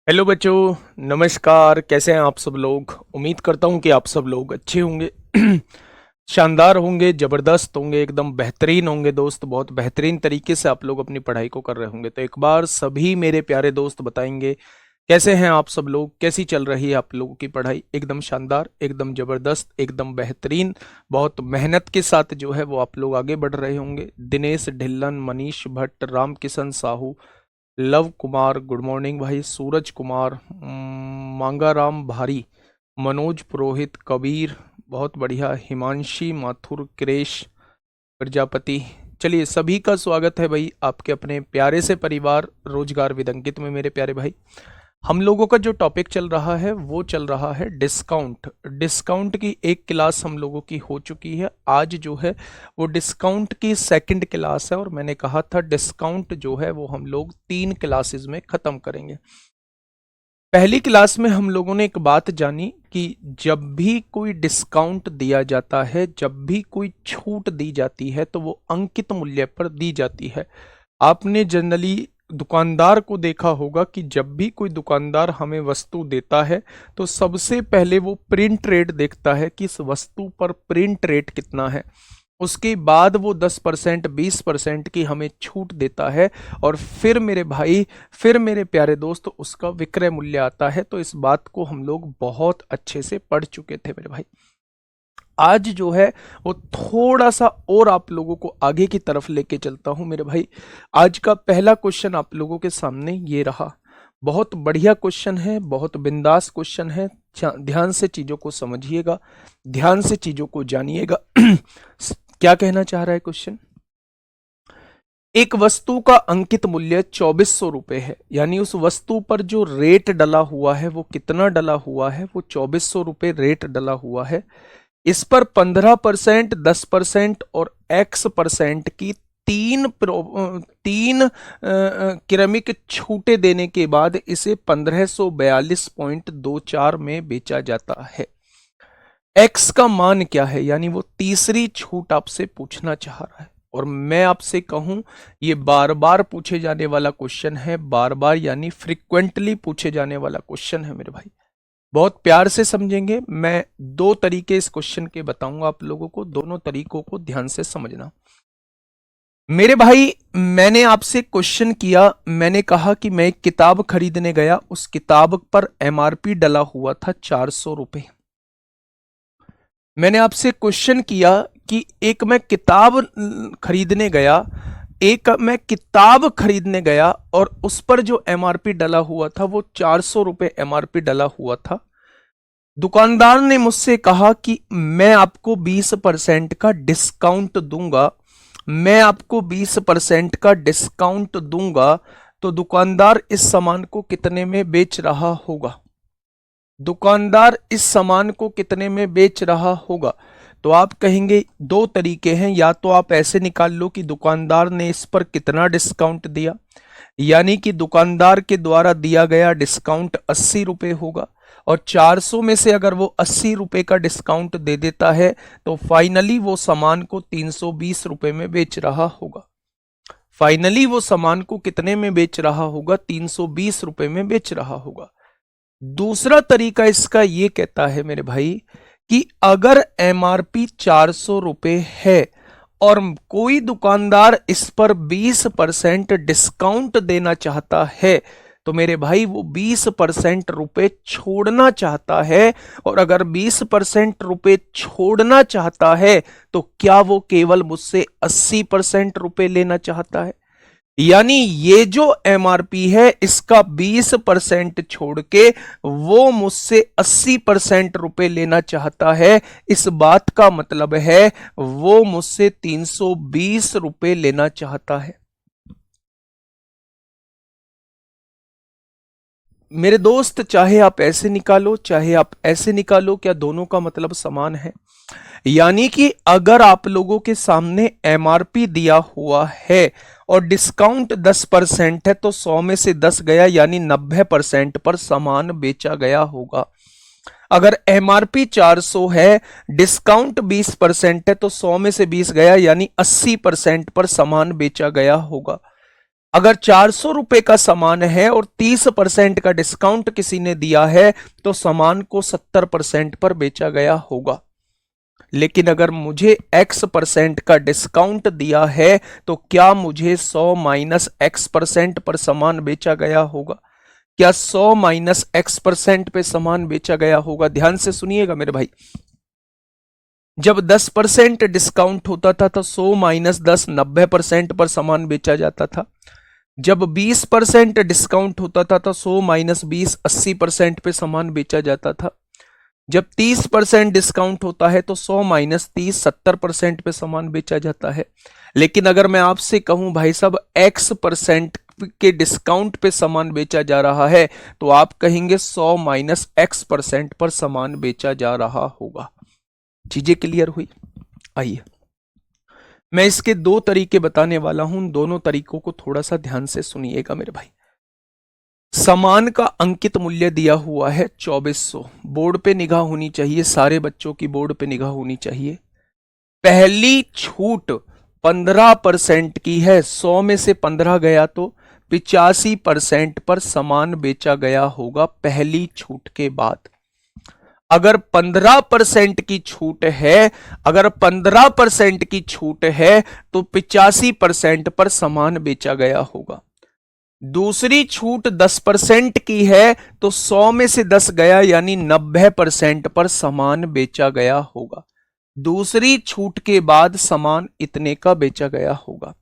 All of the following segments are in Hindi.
हेलो बच्चों, नमस्कार। कैसे हैं आप सब लोग? उम्मीद करता हूं कि आप सब लोग अच्छे होंगे। शानदार होंगे, जबरदस्त होंगे, एकदम बेहतरीन होंगे दोस्त। बहुत बेहतरीन तरीके से आप लोग अपनी पढ़ाई को कर रहे होंगे। तो एक बार सभी मेरे प्यारे दोस्त बताएंगे कैसे हैं आप सब लोग, कैसी चल रही है आप लोगों की पढ़ाई? एकदम शानदार, एकदम जबरदस्त, एकदम बेहतरीन। बहुत मेहनत के साथ जो है वो आप लोग आगे बढ़ रहे होंगे। Dinesh Dhillon, Manish Bhatt, Ram Kishan Sahu, love Kumar, good morning भाई। सूरज कुमार, मांगाराम भारी, मनोज पुरोहित, कबीर, बहुत बढ़िया। हिमांशी माथुर, क्रेश प्रजापति। चलिए, सभी का स्वागत है भाई आपके अपने प्यारे से परिवार रोजगार विदंकित में। मेरे प्यारे भाई, हम लोगों का जो टॉपिक चल रहा है वो चल रहा है डिस्काउंट। डिस्काउंट की एक क्लास हम लोगों की हो चुकी है। आज जो है वो डिस्काउंट की सेकंड क्लास है और मैंने कहा था डिस्काउंट जो है वो हम लोग 3 क्लासेस में खत्म करेंगे। पहली क्लास में हम लोगों ने एक बात जानी कि जब भी कोई डिस्काउंट दिया जाता है, जब भी कोई छूट दी जाती है, तो वो अंकित मूल्य पर दी जाती है। आपने जनरली दुकानदार को देखा होगा कि जब भी कोई दुकानदार हमें वस्तु देता है तो सबसे पहले वो प्रिंट रेट देखता है कि इस वस्तु पर प्रिंट रेट कितना है। उसके बाद वो 10% 20% की हमें छूट देता है और फिर मेरे भाई, फिर मेरे प्यारे दोस्त, उसका विक्रय मूल्य आता है। तो इस बात को हम लोग बहुत अच्छे से पढ़ चुके थे मेरे भाई। आज जो है वो थोड़ा सा और आप लोगों को आगे की तरफ लेके चलता हूं मेरे भाई। आज का पहला क्वेश्चन आप लोगों के सामने ये रहा। बहुत बढ़िया क्वेश्चन है, बहुत बिंदास क्वेश्चन है। ध्यान से चीजों को समझिएगा, ध्यान से चीजों को जानिएगा। क्या कहना चाह रहा है क्वेश्चन? एक वस्तु का अंकित मूल्य 2400 रुपए है, यानी उस वस्तु पर जो रेट डला हुआ है वो कितना डला हुआ है? वो 2400 रुपए रेट डला हुआ है। इस पर 15%, 10% और X% की तीन क्रमिक छूटे देने के बाद इसे 1542.24 में बेचा जाता है। X का मान क्या है? यानी वो तीसरी छूट आपसे पूछना चाह रहा है। और मैं आपसे कहूं, ये बार बार पूछे जाने वाला क्वेश्चन है, बार बार यानी फ्रिक्वेंटली पूछे जाने वाला क्वेश्चन है मेरे भाई। बहुत प्यार से समझेंगे। मैं 2 तरीके इस क्वेश्चन के बताऊंगा आप लोगों को, दोनों तरीकों को ध्यान से समझना मेरे भाई। मैंने आपसे क्वेश्चन किया, मैंने कहा कि मैं एक किताब खरीदने गया, उस किताब पर MRP डला हुआ था 400 रुपए। मैंने आपसे क्वेश्चन किया कि एक मैं किताब खरीदने गया और उस पर जो MRP डला हुआ था वो 400 रुपए MRP डला हुआ था। दुकानदार ने मुझसे कहा कि मैं आपको 20% का डिस्काउंट दूंगा, मैं आपको 20% का डिस्काउंट दूंगा। तो दुकानदार इस सामान को कितने में बेच रहा होगा? दुकानदार इस सामान को कितने में बेच रहा होगा? तो आप कहेंगे 2 तरीके हैं। या तो आप ऐसे निकाल लो कि दुकानदार ने इस पर कितना डिस्काउंट दिया, यानी कि दुकानदार के द्वारा दिया गया डिस्काउंट 80 रुपए होगा। और 400 में से अगर वो 80 रुपए का डिस्काउंट दे देता है तो फाइनली वो सामान को 320 रुपए में बेच रहा होगा। फाइनली वो सामान को कितने में बेच रहा होगा? 320 रुपए में बेच रहा होगा। दूसरा तरीका इसका ये कहता है मेरे भाई कि अगर MRP 400 रुपए है और कोई दुकानदार इस पर 20% डिस्काउंट देना चाहता है, तो मेरे भाई वो 20% रुपए छोड़ना चाहता है। और अगर 20% रुपए छोड़ना चाहता है तो क्या वो केवल मुझसे 80% रुपए लेना चाहता है? यानी ये जो MRP है इसका 20% छोड़ के वो मुझसे 80% रुपए लेना चाहता है। इस बात का मतलब है वो मुझसे 320 रुपए लेना चाहता है। मेरे दोस्त, चाहे आप ऐसे निकालो चाहे आप ऐसे निकालो, क्या दोनों का मतलब समान है? यानी कि अगर आप लोगों के सामने MRP दिया हुआ है और डिस्काउंट 10% है तो 100 में से 10 गया, यानी 90% पर सामान बेचा गया होगा। अगर MRP 400 है, डिस्काउंट 20% है तो 100 में से 20 गया, यानी 80% पर सामान बेचा गया होगा। अगर 400 रुपए का सामान है और 30% का डिस्काउंट किसी ने दिया है तो सामान को 70% पर बेचा गया होगा। लेकिन अगर मुझे x% का डिस्काउंट दिया है तो क्या मुझे 100 माइनस x% पर सामान बेचा गया होगा? क्या 100 माइनस x% पे सामान बेचा गया होगा? ध्यान से सुनिएगा मेरे भाई। जब 10% डिस्काउंट होता था तो 100 माइनस 10 90% पर सामान बेचा जाता था। जब 20% डिस्काउंट होता था तो 100 माइनस 20 80% पे सामान बेचा जाता था। जब 30% डिस्काउंट होता है तो 100 माइनस 30 70% पे सामान बेचा जाता है। लेकिन अगर मैं आपसे कहूं भाई साहब x% के डिस्काउंट पे सामान बेचा जा रहा है तो आप कहेंगे 100 माइनस x% पर सामान बेचा जा रहा होगा। चीजें क्लियर हुई? आइए मैं इसके दो तरीके बताने वाला हूं, दोनों तरीकों को थोड़ा सा ध्यान से सुनिएगा मेरे भाई। सामान का अंकित मूल्य दिया हुआ है 2400। बोर्ड पे निगाह होनी चाहिए, सारे बच्चों की बोर्ड पे निगाह होनी चाहिए। पहली छूट 15% की है, 100 में से 15 गया तो 85% पर सामान बेचा गया होगा पहली छूट के बाद। अगर 15% की छूट है, अगर 15% की छूट है तो 85% पर सामान बेचा गया होगा। दूसरी छूट 10% की है तो 100 में से 10 गया यानी 90% पर सामान बेचा गया होगा। दूसरी छूट के बाद सामान इतने का बेचा गया होगा।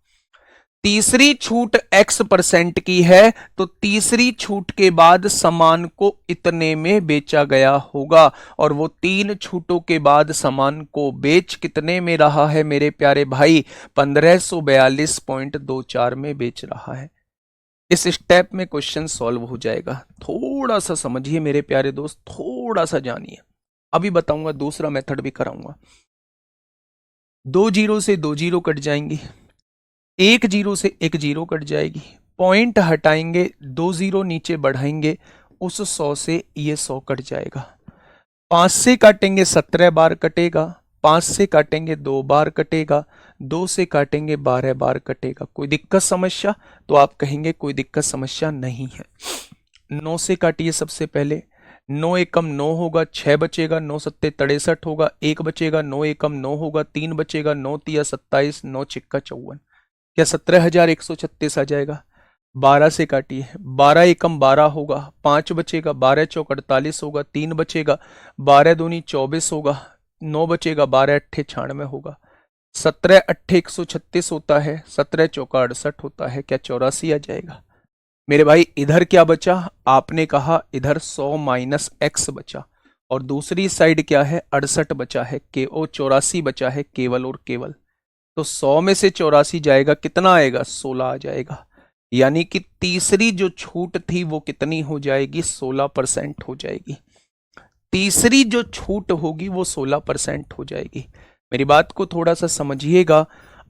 तीसरी छूट x% की है तो तीसरी छूट के बाद सामान को इतने में बेचा गया होगा। और वो 3 छूटों के बाद सामान को बेच कितने में रहा है मेरे प्यारे भाई? 1542.24 में बेच रहा है। इस स्टेप में क्वेश्चन सॉल्व हो जाएगा। थोड़ा सा समझिए मेरे प्यारे दोस्त, थोड़ा सा जानिए। अभी बताऊंगा, दूसरा मेथड भी कराऊंगा। 2 जीरो से 2 जीरो कट जाएंगी, 1 जीरो से 1 जीरो कट जाएगी, पॉइंट हटाएंगे, 2 जीरो नीचे बढ़ाएंगे, उस 100 से ये 100 कट जाएगा। 5 से काटेंगे 17 बार कटेगा, 5 से काटेंगे 2 बार कटेगा, 2 से काटेंगे 12 बार कटेगा। कोई दिक्कत समस्या? तो आप कहेंगे कोई दिक्कत समस्या नहीं है। 9 से काटिए सबसे पहले, 9 एकम 9 होगा, 6 बचेगा, 9 सत्ते 63 होगा, 1 बचेगा, 9 एकम 9 होगा, 3 बचेगा, 9 तिया 27, 9 छिक्का 54। क्या 17,136 आ जाएगा? 12 से काटिए, 12 एकम 12 होगा, 5 बचेगा, 12 चौक 48 होगा, 3 बचेगा, 12 दूनी 24 होगा, 9 बचेगा, 12 अट्ठे 96 होगा, 17 अट्ठे 136 होता है, 17 चौका 68 होता है। क्या 84 आ जाएगा? मेरे भाई इधर क्या बचा? आपने कहा इधर 100 माइनस x बचा, और दूसरी साइड क्या है? 68 बचा है, के ओ 84 बचा है केवल और केवल। तो 100 में से 84 जाएगा, कितना आएगा? 16 आ जाएगा। यानी कि तीसरी जो छूट थी वो कितनी हो जाएगी? 16% हो जाएगी। तीसरी जो छूट होगी वो 16% हो जाएगी। मेरी बात को थोड़ा सा समझिएगा।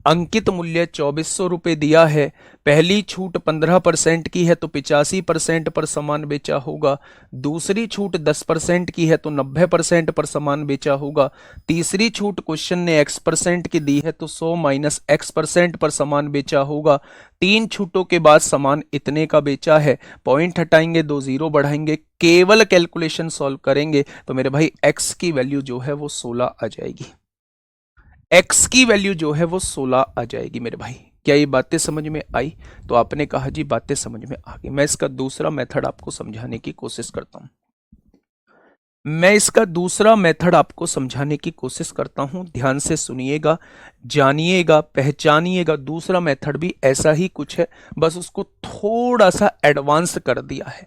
अंकित मूल्य 2400 रुपए दिया है, पहली छूट 15% की है तो 85% पर सामान बेचा होगा। दूसरी छूट 10% की है तो 90% पर सामान बेचा होगा। तीसरी छूट क्वेश्चन ने x% की दी है तो 100 माइनस x% पर सामान बेचा होगा। 3 छूटों के बाद सामान इतने का बेचा है, पॉइंट हटाएंगे, 2 जीरो बढ़ाएंगे, केवल कैलकुलेशन सॉल्व करेंगे तो मेरे भाई x की वैल्यू जो है वो 16 आ जाएगी। x की वैल्यू जो है वो 16 आ जाएगी मेरे भाई। क्या ये बातें समझ में आई? तो आपने कहा जी बातें समझ में आ गई। मैं इसका दूसरा मेथड आपको समझाने की कोशिश करता हूं। ध्यान से सुनिएगा, जानिएगा, पहचानिएगा। दूसरा मेथड भी ऐसा ही कुछ है, बस उसको थोड़ा सा एडवांस कर दिया है।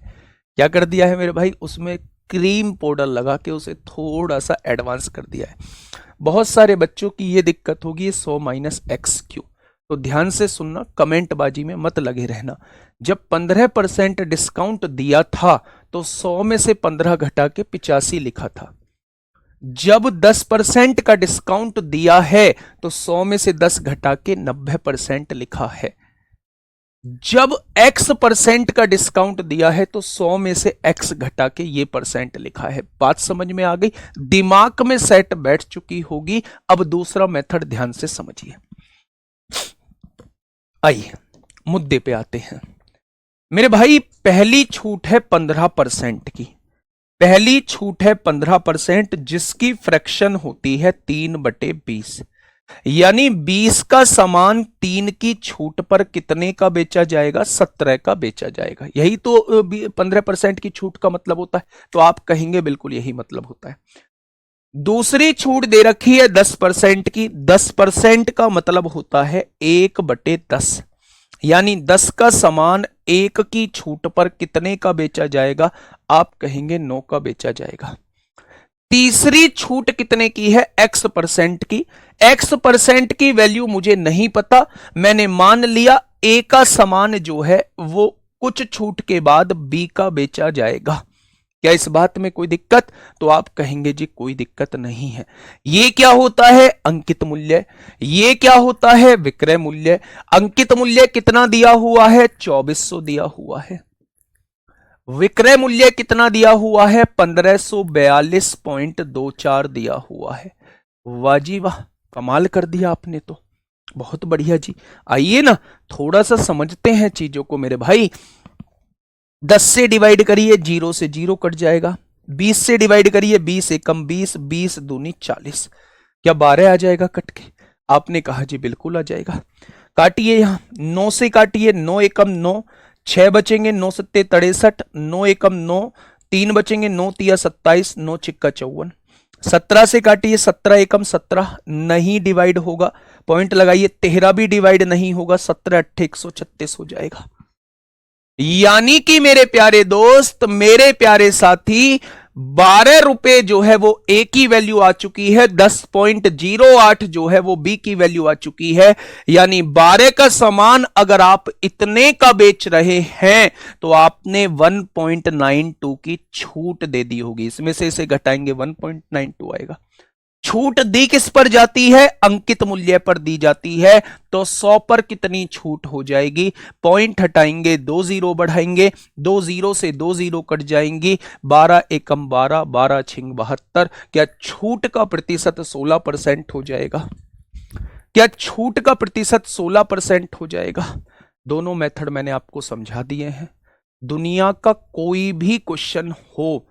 क्या कर दिया है मेरे भाई? उसमें क्रीम पाउडर लगा के उसे थोड़ा सा एडवांस कर दिया है। बहुत सारे बच्चों की ये दिक्कत होगी 100 माइनस एक्स क्यू। तो ध्यान से सुनना, कमेंट बाजी में मत लगे रहना। जब 15% डिस्काउंट दिया था तो 100 में से 15 घटा के 85 लिखा था। जब 10% का डिस्काउंट दिया है तो 100 में से 10 घटा के 90% लिखा है। जब x% का डिस्काउंट दिया है तो 100 में से x घटा के ये परसेंट लिखा है। बात समझ में आ गई? दिमाग में सेट बैठ चुकी होगी। अब दूसरा मेथड ध्यान से समझिए। आइए मुद्दे पे आते हैं मेरे भाई। पहली छूट है 15% की, पहली छूट है 15%, जिसकी फ्रैक्शन होती है 3/20, यानी 20 का सामान 3 की छूट पर कितने का बेचा जाएगा? 17 का बेचा जाएगा। यही तो 15% की छूट का मतलब होता है। तो आप कहेंगे बिल्कुल यही मतलब होता है। दूसरी छूट दे रखी है 10% की, 10% का मतलब होता है 1/10, यानी 10 का सामान 1 की छूट पर कितने का बेचा जाएगा? आप कहेंगे 9 का बेचा जाएगा। तीसरी छूट कितने की है? X% की। X% की वैल्यू मुझे नहीं पता, मैंने मान लिया A का सामान जो है वो कुछ छूट के बाद B का बेचा जाएगा। क्या इस बात में कोई दिक्कत? तो आप कहेंगे जी कोई दिक्कत नहीं है। ये क्या होता है? अंकित मूल्य। ये क्या होता है? विक्रय मूल्य। अंकित मूल्य कितना दिया हुआ है? 2400 दिया हुआ है। विक्रय मूल्य कितना दिया हुआ है? 1542.24 दिया हुआ है। वाह जी वाह, कमाल कर दिया आपने तो, बहुत बढ़िया जी। आइए ना थोड़ा सा समझते हैं चीजों को मेरे भाई। 10 से डिवाइड करिए, 0 से 0 कट जाएगा। 20 से डिवाइड करिए, 20 एकम 20, 20 दूनी 40। क्या 12 आ जाएगा कट के? आपने कहा जी बिल्कुल आ जाएगा। काटिए यहां, 9 से काटिए, 9 एकम 9, 6 बचेंगे, 9 सत्ते 63, 9 एकम 9, 3 बचेंगे, 9 तिया 27, 9 चिक्का 54। 17 से काटिए, 17 एकम 17, नहीं डिवाइड होगा, पॉइंट लगाइए। 13 भी डिवाइड नहीं होगा, 17 अट्ठे 136 हो जाएगा। यानी कि मेरे प्यारे दोस्त, मेरे प्यारे साथी, 12 रुपए जो है वो ए की वैल्यू आ चुकी है, 10.08 जो है वो बी की वैल्यू आ चुकी है। यानी 12 का सामान अगर आप इतने का बेच रहे हैं तो आपने 1.92 की छूट दे दी होगी। इसमें से इसे घटाएंगे 1.92 आएगा। छूट दी किस पर जाती है? अंकित मूल्य पर दी जाती है। तो 100 पर कितनी छूट हो जाएगी? पॉइंट हटाएंगे, 2 जीरो बढ़ाएंगे, 2 जीरो से 2 जीरो कट जाएंगी, 12 एकम 12, 12 छिंग 72। क्या छूट का प्रतिशत 16% हो जाएगा? क्या छूट का प्रतिशत 16% हो जाएगा? दोनों मेथड मैंने आपको समझा दिए हैं। दुनिया का कोई भी क्वेश्चन हो,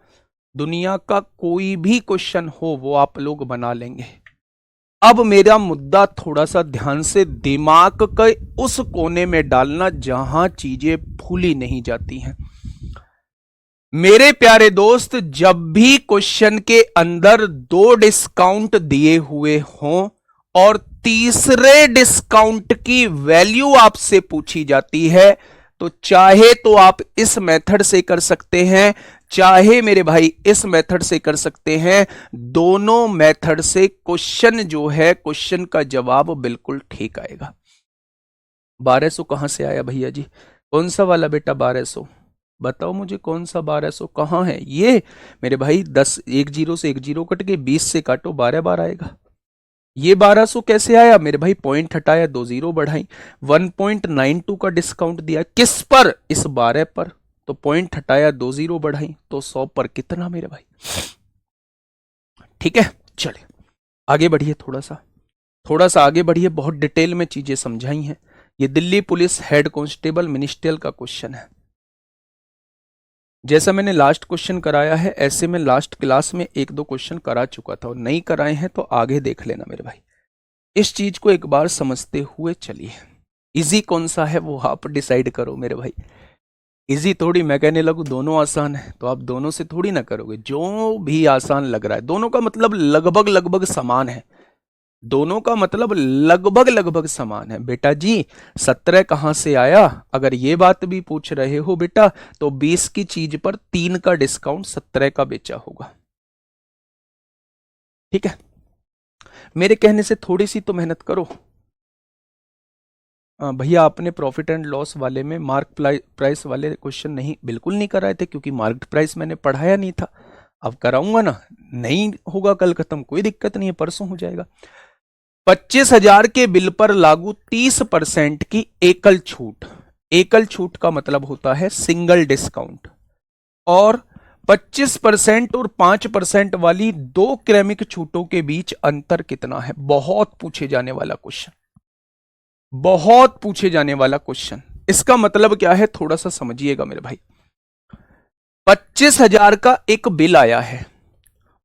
दुनिया का कोई भी क्वेश्चन हो, वो आप लोग बना लेंगे। अब मेरा मुद्दा थोड़ा सा ध्यान से दिमाग के उस कोने में डालना जहां चीजें भूली नहीं जाती हैं। मेरे प्यारे दोस्त, जब भी क्वेश्चन के अंदर 2 डिस्काउंट दिए हुए हों और तीसरे डिस्काउंट की वैल्यू आपसे पूछी जाती है, तो चाहे तो आप इस मेथड से कर सकते हैं, चाहे मेरे भाई इस मेथड से कर सकते हैं। दोनों मेथड से क्वेश्चन जो है, क्वेश्चन का जवाब बिल्कुल ठीक आएगा। 1200 कहां से आया भैया जी? कौन सा वाला बेटा 1200? बताओ मुझे कौन सा 1200 कहां है? ये मेरे भाई 10, 1 जीरो से 1 जीरो कट के 20 से काटो, 12 बार आएगा। ये 1200 कैसे आया मेरे भाई? पॉइंट हटाया, 2 जीरो बढ़ाई, 1.92 का डिस्काउंट दिया किस पर? इस 12 पर। तो पॉइंट हटाया, 2 जीरो बढ़ाई, तो 100 पर कितना मेरे भाई? ठीक है, चलिए आगे बढ़िए, थोड़ा सा आगे बढ़िए। बहुत डिटेल में चीजें समझाई हैं। ये Delhi police head constable ministerial का क्वेश्चन है। जैसा मैंने लास्ट क्वेश्चन कराया है, ऐसे में लास्ट क्लास में 1-2 क्वेश्चन करा चुका था, और नहीं कराए हैं तो आगे देख लेना मेरे भाई। इस चीज को एक बार समझते हुए चलिए। इजी कौन सा है वो आप डिसाइड करो मेरे भाई। इजी थोड़ी मैं कहने लगूं दोनों आसान है, तो आप दोनों से थोड़ी ना करोगे। जो भी आसान लग रहा है, दोनों का मतलब लगभग लगभग समान है, दोनों का मतलब लगभग लगभग समान है। बेटा जी 17 कहां से आया? अगर ये बात भी पूछ रहे हो बेटा, तो 20 की चीज पर 3 का डिस्काउंट 17 का बेचा होगा। ठीक है, मेरे कहने से थोड़ी सी तो मेहनत करो। भैया आपने प्रॉफिट एंड लॉस वाले में मार्क प्राइस वाले क्वेश्चन नहीं, बिल्कुल नहीं कराए थे, क्योंकि मार्केट प्राइस मैंने पढ़ाया नहीं था। अब कराऊंगा ना, नहीं होगा कल खत्म, कोई दिक्कत नहीं है, परसों हो जाएगा। 25,000 के बिल पर लागू 30% की एकल छूट। एकल छूट का मतलब होता है सिंगल डिस्काउंट। और 25% और 5% वाली 2 क्रमिक छूटों के बीच अंतर कितना है? बहुत पूछे जाने वाला क्वेश्चन, बहुत पूछे जाने वाला क्वेश्चन। इसका मतलब क्या है, थोड़ा सा समझिएगा मेरे भाई। 25,000 का एक बिल आया है,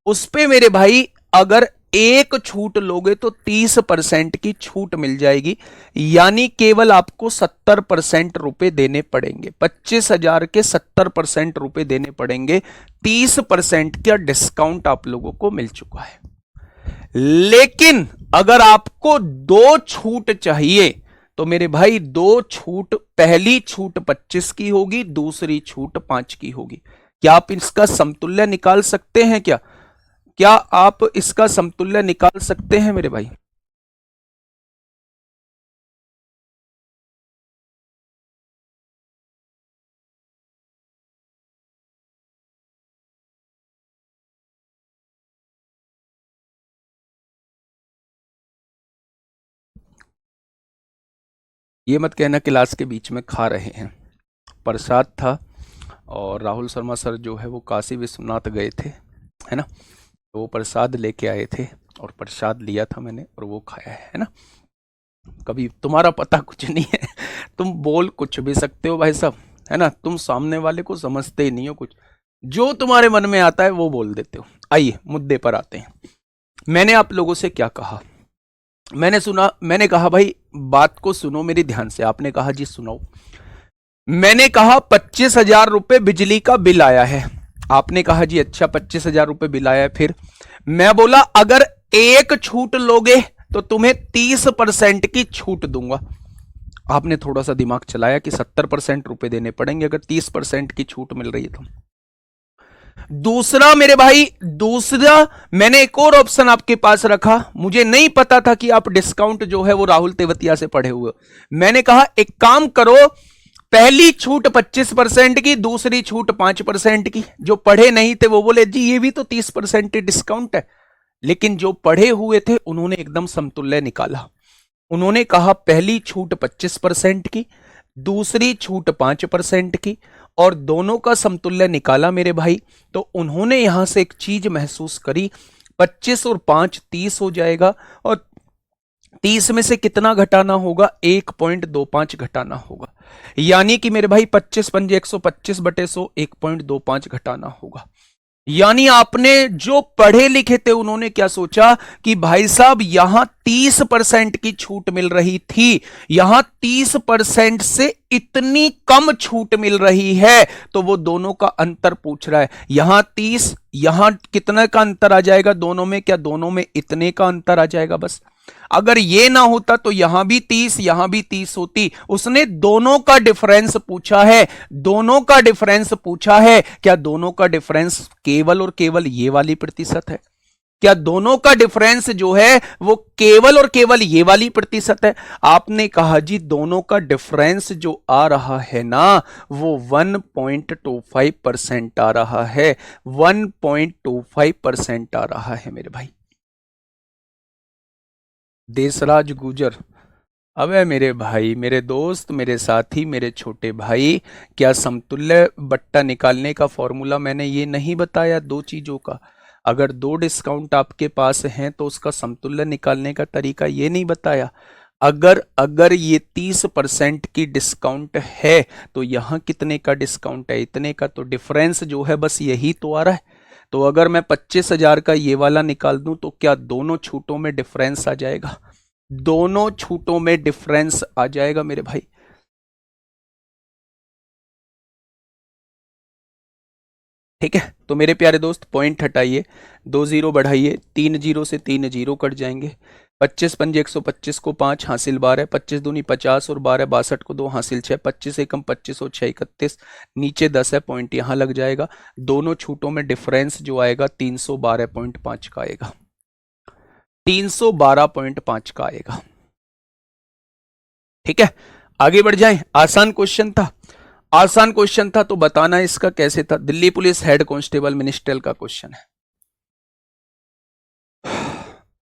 उस पे मेरे भाई अगर एक छूट लोगे तो 30% की छूट मिल जाएगी, यानी केवल आपको 70% रुपए देने पड़ेंगे। 25,000 के 70% रुपए देने पड़ेंगे, 30% का डिस्काउंट आप लोगों को मिल चुका है। लेकिन अगर आपको दो छूट चाहिए तो मेरे भाई दो छूट, पहली छूट 25 की होगी, दूसरी छूट 5 की होगी। क्या आप इसका समतुल्य निकाल सकते हैं? क्या आप इसका समतुल्य निकाल सकते हैं मेरे भाई? ये मत कहना क्लास के बीच में खा रहे हैं। प्रसाद था और राहुल शर्मा सर जो है वो काशी विश्वनाथ गए थे, है ना, तो वो प्रसाद लेके आए थे और प्रसाद लिया था मैंने और वो खाया है ना। कभी तुम्हारा पता कुछ नहीं है, तुम बोल कुछ भी सकते हो भाई साहब, है ना, तुम सामने वाले को समझते ही नहीं हो, कुछ जो तुम्हारे मन में आता है वो बोल देते हो। आइए मुद्दे पर आते हैं। मैंने आप लोगों से क्या कहा? मैंने कहा भाई बात को सुनो मेरी ध्यान से। आपने कहा जी सुनाओ। मैंने कहा 25,000 रुपए बिजली का बिल आया है। आपने कहा जी अच्छा 25,000 रुपए बिल आया है। फिर मैं बोला अगर एक छूट लोगे तो तुम्हें 30% की छूट दूंगा। आपने थोड़ा सा दिमाग चलाया कि 70% रुपए देने पड़ेंगे अगर 30% की छूट मिल रही है तो। दूसरा मेरे भाई, दूसरा मैंने एक और ऑप्शन आपके पास रखा। मुझे नहीं पता था कि आप डिस्काउंट जो है वो राहुल तेवतिया से पढ़े हुए। मैंने कहा एक काम करो, पहली छूट 25% की, दूसरी छूट 5% की। जो पढ़े नहीं थे वो बोले जी ये भी तो 30% डिस्काउंट है। लेकिन जो पढ़े हुए थे उन्होंने एकदम समतुल्य निकाला। उन्होंने कहा पहली छूट 25% की, दूसरी छूट 5% की, और दोनों का समतुल्य निकाला मेरे भाई। तो उन्होंने यहां से एक चीज महसूस करी, 25 और 5 30 हो जाएगा, और 30 में से कितना घटाना होगा? 1.25 घटाना होगा। यानी कि मेरे भाई 25 पंजे 125 बटे 100, 1.25 घटाना होगा। यानी आपने जो पढ़े लिखे थे उन्होंने क्या सोचा कि भाई साहब यहां 30% की छूट मिल रही थी, यहां 30% से इतनी कम छूट मिल रही है, तो वो दोनों का अंतर पूछ रहा है। यहां 30, यहां कितने का अंतर आ जाएगा दोनों में? क्या दोनों में इतने का अंतर आ जाएगा बस? अगर ये ना होता तो यहां भी 30 यहां भी 30 होती। उसने दोनों का डिफरेंस पूछा है, दोनों का डिफरेंस पूछा है। क्या दोनों का डिफरेंस केवल और केवल ये वाली प्रतिशत है? क्या दोनों का डिफरेंस जो है वो केवल और केवल ये वाली प्रतिशत है? आपने कहा जी दोनों का डिफरेंस जो आ रहा है ना वो 1.25% आ रहा है, 1.25% आ रहा है मेरे भाई। देशराज गुजर, अबे मेरे भाई, मेरे दोस्त, मेरे साथी, मेरे छोटे भाई, क्या समतुल्य बट्टा निकालने का फॉर्मूला मैंने ये नहीं बताया दो चीजों का? अगर दो डिस्काउंट आपके पास हैं तो उसका समतुल्य निकालने का तरीका ये नहीं बताया? अगर अगर ये 30% की डिस्काउंट है तो यहां कितने का डिस्काउंट है? इतने का। तो डिफरेंस जो है बस यही तो आ रहा है। तो अगर मैं 25,000 का ये वाला निकाल दूं तो क्या दोनों छूटों में डिफरेंस आ जाएगा? दोनों छूटों में डिफरेंस आ जाएगा मेरे भाई। ठीक है, तो मेरे प्यारे दोस्त पॉइंट हटाइए, 2 जीरो बढ़ाइए, 3 जीरो से 3 जीरो कट जाएंगे। 25 पंजे 125 को 5 हासिल 12, 25 दूनी 50 और 12 62 को 2 हासिल 6, 25 एकम 25 और 6 31, नीचे 10 है, पॉइंट यहां लग जाएगा। दोनों छूटों में डिफरेंस जो आएगा 312.5 का आएगा, 312.5 का आएगा। ठीक है, आगे बढ़ जाएं। आसान क्वेश्चन था, आसान क्वेश्चन था, तो बताना इसका कैसे था। Delhi police head constable ministerial का क्वेश्चन है,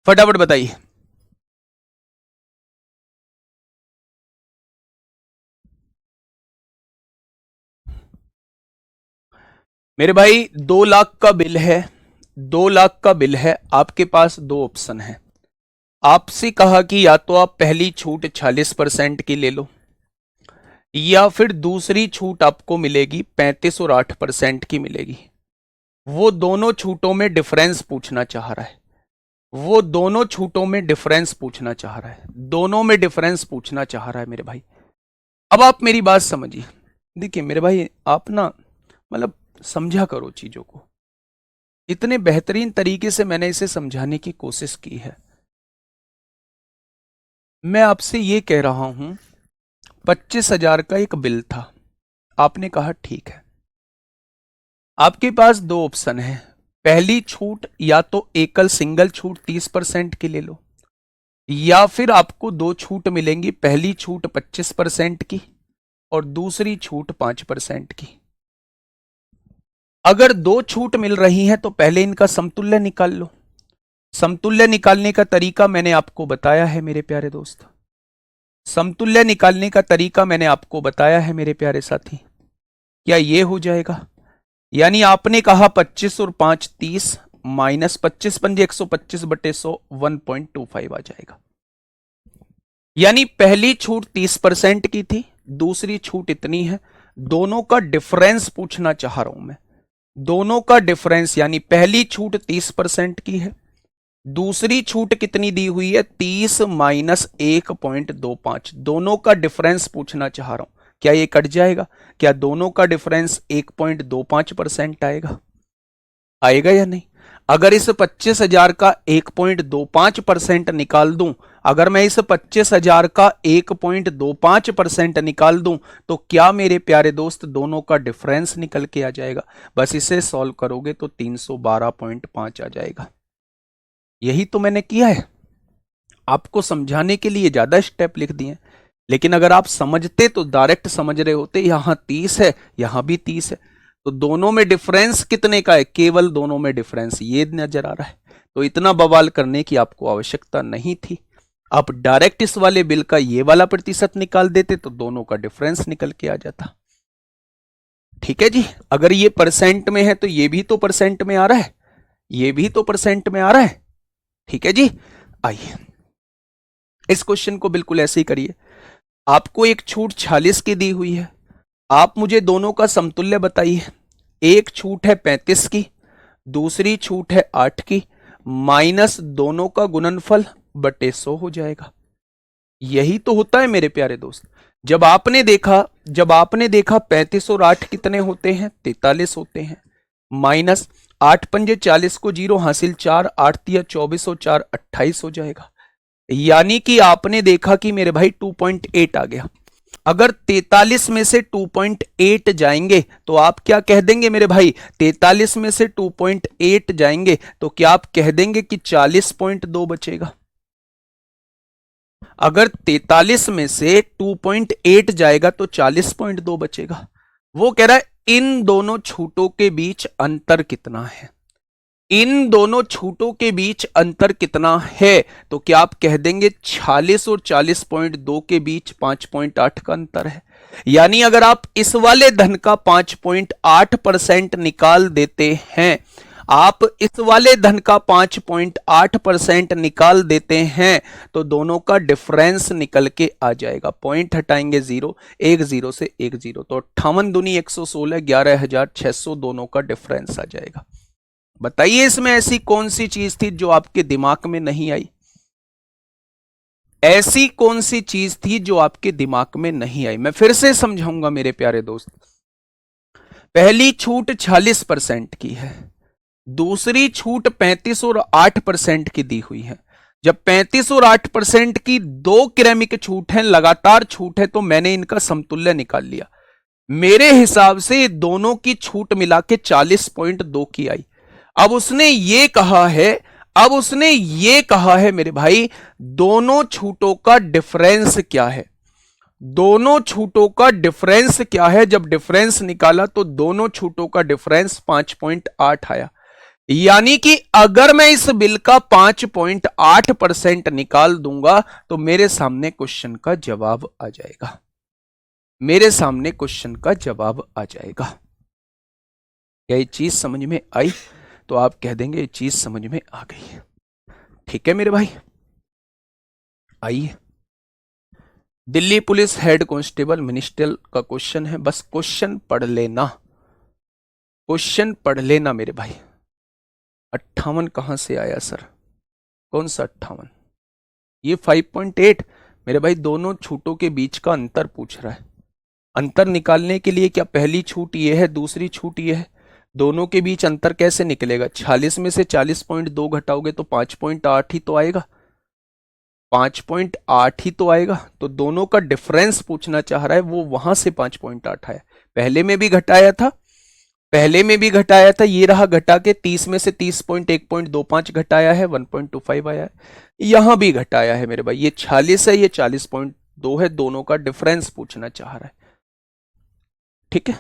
फटाफट बताइए। मेरे भाई 2 लाख का बिल है, 2 लाख का बिल है। आपके पास दो ऑप्शन है। आपसे कहा कि या तो आप पहली छूट 40% की ले लो, या फिर दूसरी छूट आपको मिलेगी 35 और 8% की मिलेगी। वो दोनों छूटों में डिफरेंस पूछना चाह रहा है, वो दोनों छूटों में डिफरेंस पूछना चाह रहा है, दोनों में डिफरेंस पूछना चाह रहा है मेरे भाई। अब आप मेरी बात समझिए। देखिए मेरे भाई, आप ना मतलब समझा करो चीजों को। इतने बेहतरीन तरीके से मैंने इसे समझाने की कोशिश की है। मैं आपसे ये कह रहा हूं, 25,000 का एक बिल था, आपने कहा ठीक है। आपके पास दो ऑप्शन है, पहली छूट या तो एकल सिंगल छूट 30% की ले लो, या फिर आपको दो छूट मिलेंगी, पहली छूट 25% की और दूसरी छूट 5% की। अगर दो छूट मिल रही हैं तो पहले इनका समतुल्य निकाल लो। समतुल्य निकालने का तरीका मैंने आपको बताया है मेरे प्यारे दोस्त, समतुल्य निकालने का तरीका मैंने आपको बताया है मेरे प्यारे साथी। क्या ये हो जाएगा? यानी आपने कहा 25 और 5 30, माइनस 25 पंजे 125 बटे 100, 1.25 आ जाएगा। यानी पहली छूट 30% की थी, दूसरी छूट इतनी है, दोनों का डिफरेंस पूछना चाह रहा हूं मैं। दोनों का डिफरेंस, यानी पहली छूट 30% की है, दूसरी छूट कितनी दी हुई है 30 माइनस 1.25, दोनों का डिफरेंस पूछना चाह रहा हूं। क्या ये कट जाएगा? क्या दोनों का डिफरेंस 1.25% आएगा? आएगा या नहीं? अगर इस 25,000 का 1.25% निकाल दूं, अगर मैं इस 25,000 का 1.25% निकाल दूं, तो क्या मेरे प्यारे दोस्त दोनों का डिफरेंस निकल के आ जाएगा? बस इसे सॉल्व करोगे तो 312.5 आ जाएगा। यही तो मैंने किया है, आपको समझाने के लिए ज्यादा स्टेप लिख दिए, लेकिन अगर आप समझते तो डायरेक्ट समझ रहे होते, यहां 30 है यहां भी 30 है, तो दोनों में डिफरेंस कितने का है? केवल दोनों में डिफरेंस ये नजर आ रहा है। तो इतना बवाल करने की आपको आवश्यकता नहीं थी, आप डायरेक्ट इस वाले बिल का ये वाला प्रतिशत निकाल देते तो दोनों का डिफरेंस निकल के आ जाता। ठीक है जी। अगर ये परसेंट में है तो ये भी तो परसेंट में आ रहा है, ये भी तो परसेंट में आ रहा है। ठीक है जी। आइए इस क्वेश्चन को बिल्कुल ऐसे ही करिए। आपको एक छूट 46 की दी हुई है, आप मुझे दोनों का समतुल्य बताइए। एक छूट है 35 की, दूसरी छूट है 8 की, माइनस दोनों का गुणनफल बटे 100 हो जाएगा। यही तो होता है मेरे प्यारे दोस्त। जब आपने देखा 35 और 8 कितने होते हैं? 43 होते हैं। माइनस 8 पंजे 40 को जीरो हासिल 4, 8 तिया 24 और 4 28 हो जाएगा। यानी कि आपने देखा कि मेरे भाई 2.8 आ गया। अगर 43 में से 2.8 जाएंगे तो आप क्या कह देंगे मेरे भाई? 43 में से 2.8 जाएंगे तो क्या आप कह देंगे कि 40.2 बचेगा? अगर 43 में से 2.8 जाएगा तो 40.2 बचेगा। वो कह रहा है इन दोनों छूटों के बीच अंतर कितना है? इन दोनों छूटों के बीच अंतर कितना है? तो क्या आप कह देंगे 46 और 40.2 के बीच 5.8 का अंतर है। यानी अगर आप इस वाले धन का 5.8% निकाल देते हैं, आप इस वाले धन का 5.8% निकाल देते हैं, तो दोनों का डिफरेंस निकल के आ जाएगा। पॉइंट हटाएंगे जीरो, एक जीरो से एक जीरो, तो 58 दूनी 116, 11,600 दोनों का डिफरेंस आ जाएगा। बताइए इसमें ऐसी कौन सी चीज थी जो आपके दिमाग में नहीं आई? ऐसी कौन सी चीज थी जो आपके दिमाग में नहीं आई? मैं फिर से समझाऊंगा मेरे प्यारे दोस्त। पहली छूट 46% की है, दूसरी छूट 35 और 8% की दी हुई है। जब 35 और 8% की दो क्रमिक छूट है, लगातार छूट है, तो मैंने इनका समतुल्य निकाल लिया। मेरे हिसाब से दोनों की छूट मिला के 40.2 की आई। अब उसने ये कहा है, अब उसने ये कहा है मेरे भाई, दोनों छूटों का डिफरेंस क्या है? दोनों छूटों का डिफरेंस क्या है? जब डिफरेंस निकाला तो दोनों छूटों का डिफरेंस 5.8 आया। यानी कि अगर मैं इस बिल का 5.8% निकाल दूंगा तो मेरे सामने क्वेश्चन का जवाब आ जाएगा। मेरे सामने क्वेश्चन का जवाब आ जाएगा। क्या ये चीज समझ में आई? तो आप कह देंगे ये चीज समझ में आ गई है। ठीक है मेरे भाई, आइए Delhi police head constable ministerial का क्वेश्चन है, बस क्वेश्चन पढ़ लेना, क्वेश्चन पढ़ लेना मेरे भाई। 58 कहां से आया सर, कौन सा 58? ये 5.8 मेरे भाई, दोनों छूटों के बीच का अंतर पूछ रहा है। अंतर निकालने के लिए क्या पहली छूट ये है, दूसरी छूट ये है, दोनों के बीच अंतर कैसे निकलेगा? 46 में से 40.2 घटाओगे तो 5.8 ही तो आएगा, 5.8 ही तो आएगा। तो दोनों का डिफरेंस पूछना चाह रहा है, वो वहां से 5.8 आया। पहले में भी घटाया था, पहले में भी घटाया था, ये रहा घटा के 30 में से 30.1.25 घटाया है, 1.25 आया है। यहां भी घटाया है मेरे भाई, ये 46 है, ये 40.2 है, दोनों का डिफरेंस पूछना चाह रहा है। ठीक है,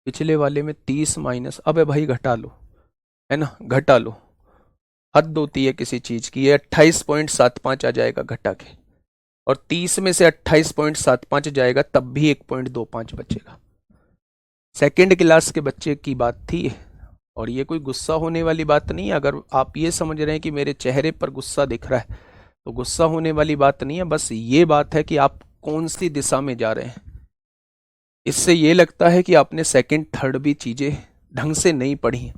पिछले वाले में 30 माइनस, अबे भाई घटा लो, है ना, घटा लो, हद होती है किसी चीज की। ये 28.75 आ जाएगा घटा के, और 30 में से 28.75 जाएगा, तब भी 1.25 बचेगा। सेकेंड क्लास के बच्चे की बात थी, और ये कोई गुस्सा होने वाली बात नहीं है। अगर आप ये समझ रहे हैं कि मेरे चेहरे पर गुस्सा दिख रहा है, तो गुस्सा होने वाली बात नहीं है। बस ये बात है कि आप कौन सी दिशा में जा रहे हैं। इससे ये लगता है कि आपने सेकंड थर्ड भी चीजें ढंग से नहीं पढ़ी हैं,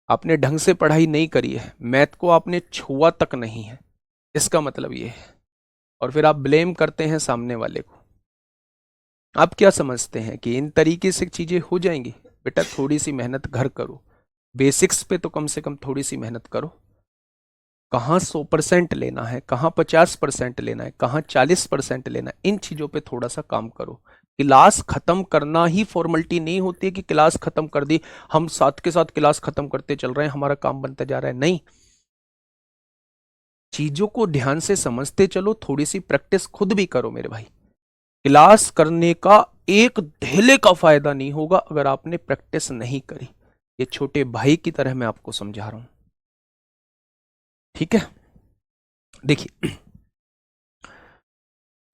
आपने ढंग से पढ़ाई नहीं करी है, मैथ को आपने छुआ तक नहीं है, इसका मतलब ये है। और फिर आप ब्लेम करते हैं सामने वाले को। आप क्या समझते हैं कि इन तरीके से चीजें हो जाएंगी? बेटा थोड़ी सी मेहनत घर करो, बेसिक्स पे तो कम से कम थोड़ी सी मेहनत करो। कहाँ 100% लेना है, कहाँ 50% लेना है, कहाँ 40% लेना है, इन चीजों पे थोड़ा सा काम करो। क्लास खत्म करना ही फॉर्मेलिटी नहीं होती है कि क्लास खत्म कर दी, हम साथ के साथ क्लास खत्म करते चल रहे हैं, हमारा काम बनता जा रहा है, नहीं। चीजों को ध्यान से समझते चलो, थोड़ी सी प्रैक्टिस खुद भी करो मेरे भाई। क्लास करने का एक धेले का फायदा नहीं होगा अगर आपने प्रैक्टिस नहीं करी। ये छोटे भाई की तरह मैं आपको समझा रहा हूं, ठीक है। देखिए,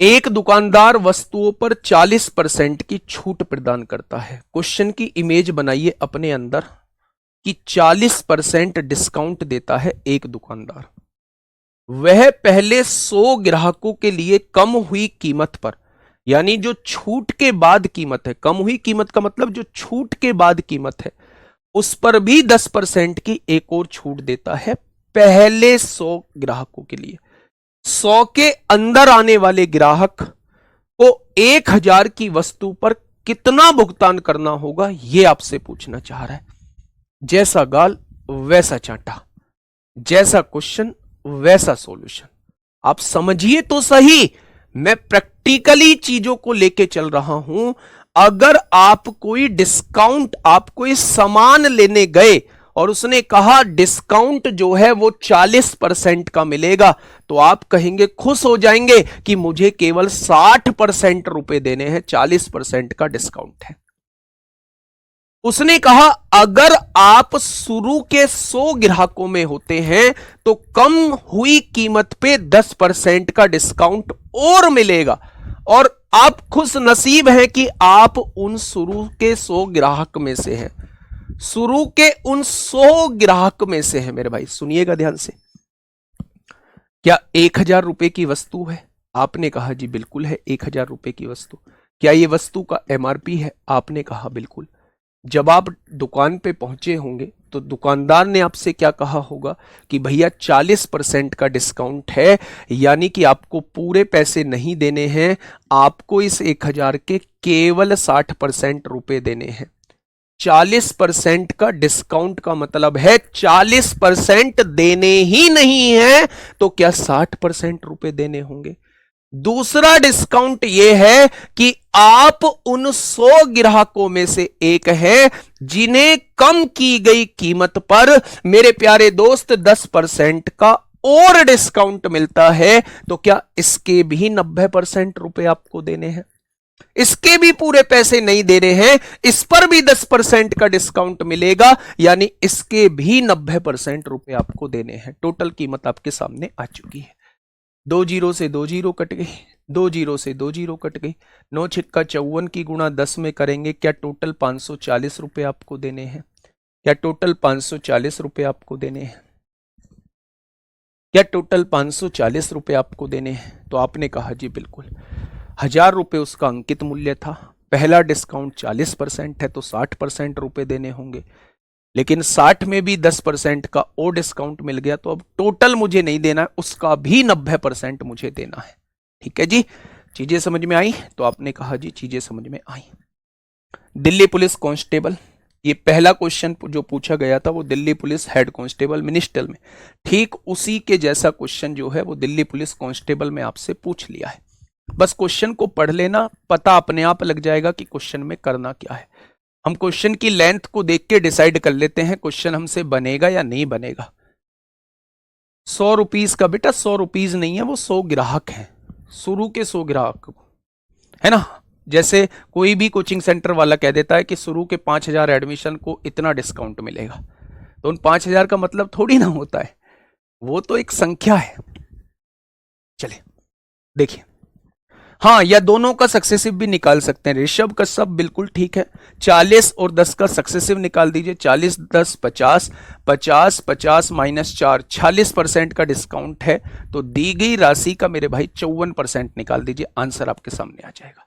एक दुकानदार वस्तुओं पर 40% की छूट प्रदान करता है। क्वेश्चन की इमेज बनाइए अपने अंदर कि 40% डिस्काउंट देता है एक दुकानदार। वह पहले 100 ग्राहकों के लिए कम हुई कीमत पर, यानी जो छूट के बाद कीमत है, कम हुई कीमत का मतलब जो छूट के बाद कीमत है, उस पर भी 10% की एक और छूट देता है पहले 100 ग्राहकों के लिए। 100 के अंदर आने वाले ग्राहक को 1000 की वस्तु पर कितना भुगतान करना होगा, यह आपसे पूछना चाह रहा है। जैसा गाल वैसा चांटा, जैसा क्वेश्चन वैसा सॉल्यूशन। आप समझिए तो सही, मैं प्रैक्टिकली चीजों को लेके चल रहा हूं। अगर आप कोई डिस्काउंट, आप कोई सामान लेने गए और उसने कहा डिस्काउंट जो है वो 40% का मिलेगा, तो आप कहेंगे, खुश हो जाएंगे कि मुझे केवल 60% रुपए देने हैं, 40% का डिस्काउंट है। उसने कहा अगर आप शुरू के 100 ग्राहकों में होते हैं तो कम हुई कीमत पे 10% का डिस्काउंट और मिलेगा, और आप खुश नसीब हैं कि आप उन शुरू के 100 ग्राहक में से हैं, शुरू के उन 100 ग्राहक में से हैं। मेरे भाई सुनिएगा ध्यान से। क्या 1000 रुपए की वस्तु है? आपने कहा जी बिल्कुल है 1000 रुपए की वस्तु। क्या यह वस्तु का एमआरपी है? आपने कहा बिल्कुल। जब आप दुकान पे पहुंचे होंगे तो दुकानदार ने आपसे क्या कहा होगा कि भैया 40% का डिस्काउंट है, यानी कि आपको पूरे पैसे नहीं देने हैं, आपको इस 1000 के केवल 60% रुपए देने हैं। 40% का डिस्काउंट का मतलब है 40% देने ही नहीं है, तो क्या 60% रुपए देने होंगे? दूसरा डिस्काउंट यह है कि आप उन 100 ग्राहकों में से एक हैं जिन्हें कम की गई कीमत पर, मेरे प्यारे दोस्त, 10% का और डिस्काउंट मिलता है। तो क्या इसके भी 90% रुपए आपको देने हैं? इसके भी पूरे पैसे नहीं दे रहे हैं, इस पर भी 10% का डिस्काउंट मिलेगा, यानी इसके भी 90% रुपए आपको देने हैं। टोटल कीमत आपके सामने आ चुकी है। 2 जीरो से 2 जीरो कट गई, 2 जीरो से 2 जीरो कट गई, 9 छिक्का 54 की गुणा 10 में करेंगे। क्या टोटल 540 रुपए आपको देने हैं? क्या टोटल 540 रुपए आपको देने हैं? क्या टोटल 540 रुपए आपको देने हैं? तो आपने कहा जी बिल्कुल। 1000 रुपये उसका अंकित मूल्य था, पहला डिस्काउंट 40% है तो 60% रुपए देने होंगे, लेकिन 60 में भी 10% का और डिस्काउंट मिल गया, तो अब टोटल मुझे नहीं देना है, उसका भी 90% मुझे देना है। ठीक है जी, चीजें समझ में आई? तो आपने कहा जी चीजें समझ में आई। दिल्ली पुलिस कांस्टेबल, ये पहला क्वेश्चन जो पूछा गया था वो Delhi police head constable minister में, ठीक उसी के जैसा क्वेश्चन जो है वो दिल्ली पुलिस कांस्टेबल में आपसे पूछ लिया है। बस क्वेश्चन को पढ़ लेना, पता अपने आप लग जाएगा कि क्वेश्चन में करना क्या है। हम क्वेश्चन की लेंथ को देख के डिसाइड कर लेते हैं क्वेश्चन हमसे बनेगा या नहीं बनेगा। 100 रुपीज का बेटा 100 रुपीज नहीं है, वो 100 ग्राहक हैं, शुरू के 100 ग्राहक है ना। जैसे कोई भी कोचिंग सेंटर वाला कह देता है कि शुरू के 5000 एडमिशन को इतना डिस्काउंट मिलेगा, तो उन 5000 का मतलब थोड़ी ना होता है, वो तो एक संख्या है। चलिए देखिए, हाँ या दोनों का सक्सेसिव भी निकाल सकते हैं। ऋषभ का सब बिल्कुल ठीक है, 40 और 10 का सक्सेसिव निकाल दीजिए, 40 10 50, 50 50 माइनस 4 46% का डिस्काउंट है, तो दी गई राशि का मेरे भाई 54% निकाल दीजिए, आंसर आपके सामने आ जाएगा।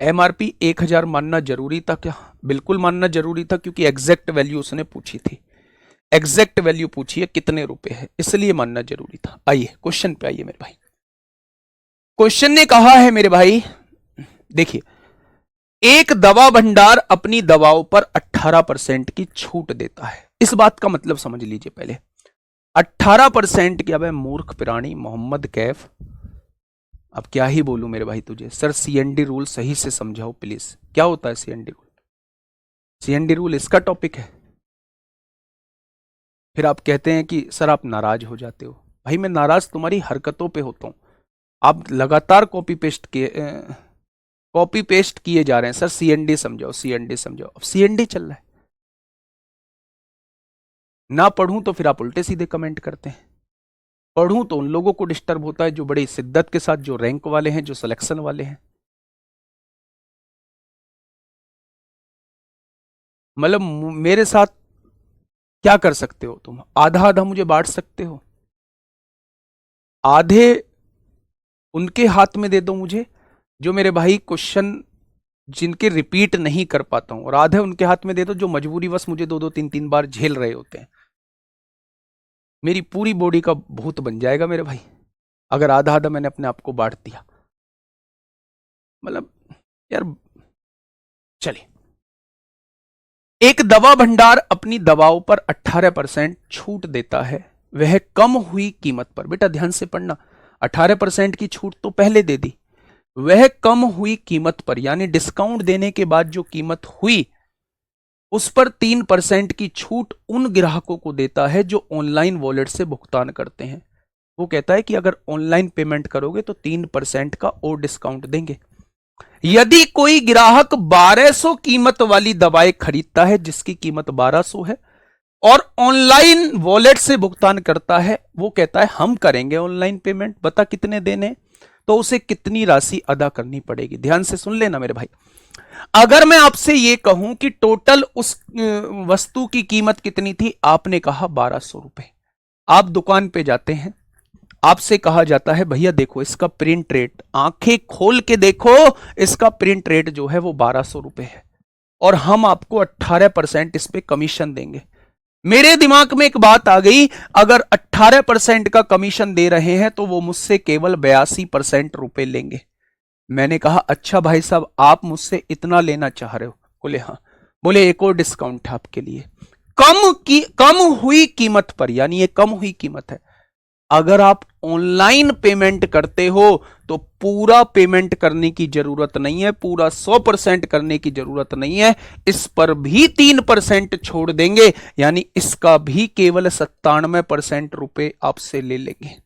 एमआरपी 1000 मानना जरूरी था क्या? बिल्कुल मानना जरूरी था, क्योंकि एग्जैक्ट वैल्यू उसने पूछी थी, एग्जैक्ट वैल्यू पूछी है कितने रुपए है, इसलिए मानना जरूरी था। आइए क्वेश्चन पे आइए मेरे भाई। क्वेश्चन ने कहा है मेरे भाई, देखिए, एक दवा भंडार अपनी दवाओं पर 18% की छूट देता है। इस बात का मतलब समझ लीजिए पहले, 18% क्या? भाई मूर्ख प्राणी मोहम्मद कैफ, अब क्या ही बोलूं मेरे भाई तुझे। सर सीएनडी रूल सही से समझाओ प्लीज, क्या होता है सीएनडी रूल? सीएनडी रूल इसका टॉपिक है। फिर आप कहते हैं कि सर आप नाराज हो जाते हो। भाई मैं नाराज तुम्हारी हरकतों पे होता हूं, आप लगातार कॉपी पेस्ट किए जा रहे हैं। सर सीएनडी समझाओ, सीएनडी समझाओ। अब सीएनडी चल रहा है, ना पढ़ूं तो फिर आप उल्टे सीधे कमेंट करते हैं, पढ़ूं तो उन लोगों को डिस्टर्ब होता है जो बड़ी शिद्दत के साथ, जो रैंक वाले हैं, जो सिलेक्शन वाले हैं। मतलब मेरे साथ क्या कर सकते हो तुम? आधा आधा मुझे बांट सकते हो, आधे उनके हाथ में दे दो मुझे जो मेरे भाई क्वेश्चन जिनके रिपीट नहीं कर पाता हूं, और आधे उनके हाथ में दे दो जो मजबूरीवश मुझे 2-2 3-3 बार झेल रहे होते हैं। मेरी पूरी बॉडी का भूत बन जाएगा मेरे भाई अगर आधा आधा मैंने अपने आप को बांट दिया। मतलब यार, चलिए, एक दवा भंडार अपनी दवाओं पर 18% छूट देता है, वह कम हुई कीमत पर। बेटा ध्यान से पढ़ना, 18% की छूट तो पहले दे दी, वह कम हुई कीमत पर, यानी डिस्काउंट देने के बाद जो कीमत हुई उस पर 3% की छूट उन ग्राहकों को देता है जो ऑनलाइन वॉलेट से भुगतान करते हैं। वो कहता है कि अगर ऑनलाइन पेमेंट करोगे तो 3% का और डिस्काउंट देंगे। यदि कोई ग्राहक 1200 कीमत वाली दवाएं खरीदता है, जिसकी कीमत 1200 है, और ऑनलाइन वॉलेट से भुगतान करता है, वो कहता है हम करेंगे ऑनलाइन पेमेंट, बता कितने देने, तो उसे कितनी राशि अदा करनी पड़ेगी। ध्यान से सुन लेना मेरे भाई, अगर मैं आपसे ये कहूं कि टोटल उस वस्तु की कीमत कितनी थी, आपने कहा 1200 रुपए, आप दुकान पे जाते हैं, आपसे कहा जाता है भैया देखो इसका प्रिंट रेट, आंखें खोल के देखो, इसका प्रिंट रेट जो है वो 1200 रुपए है, और हम आपको 18% इस पे कमीशन देंगे। मेरे दिमाग में एक बात आ गई, अगर 18% का कमीशन दे रहे हैं तो वो मुझसे केवल 82% रुपए लेंगे। मैंने कहा अच्छा भाई साहब आप मुझसे इतना लेना चाह रहे हो? बोले हाँ। बोले एक और डिस्काउंट है आपके लिए, कम हुई कीमत पर, यानी ये कम हुई कीमत है। अगर आप ऑनलाइन पेमेंट करते हो तो पूरा पेमेंट करने की जरूरत नहीं है, पूरा 100% करने की जरूरत नहीं है, इस पर भी 3% छोड़ देंगे, यानी इसका भी केवल 97% रुपए आपसे ले लेंगे,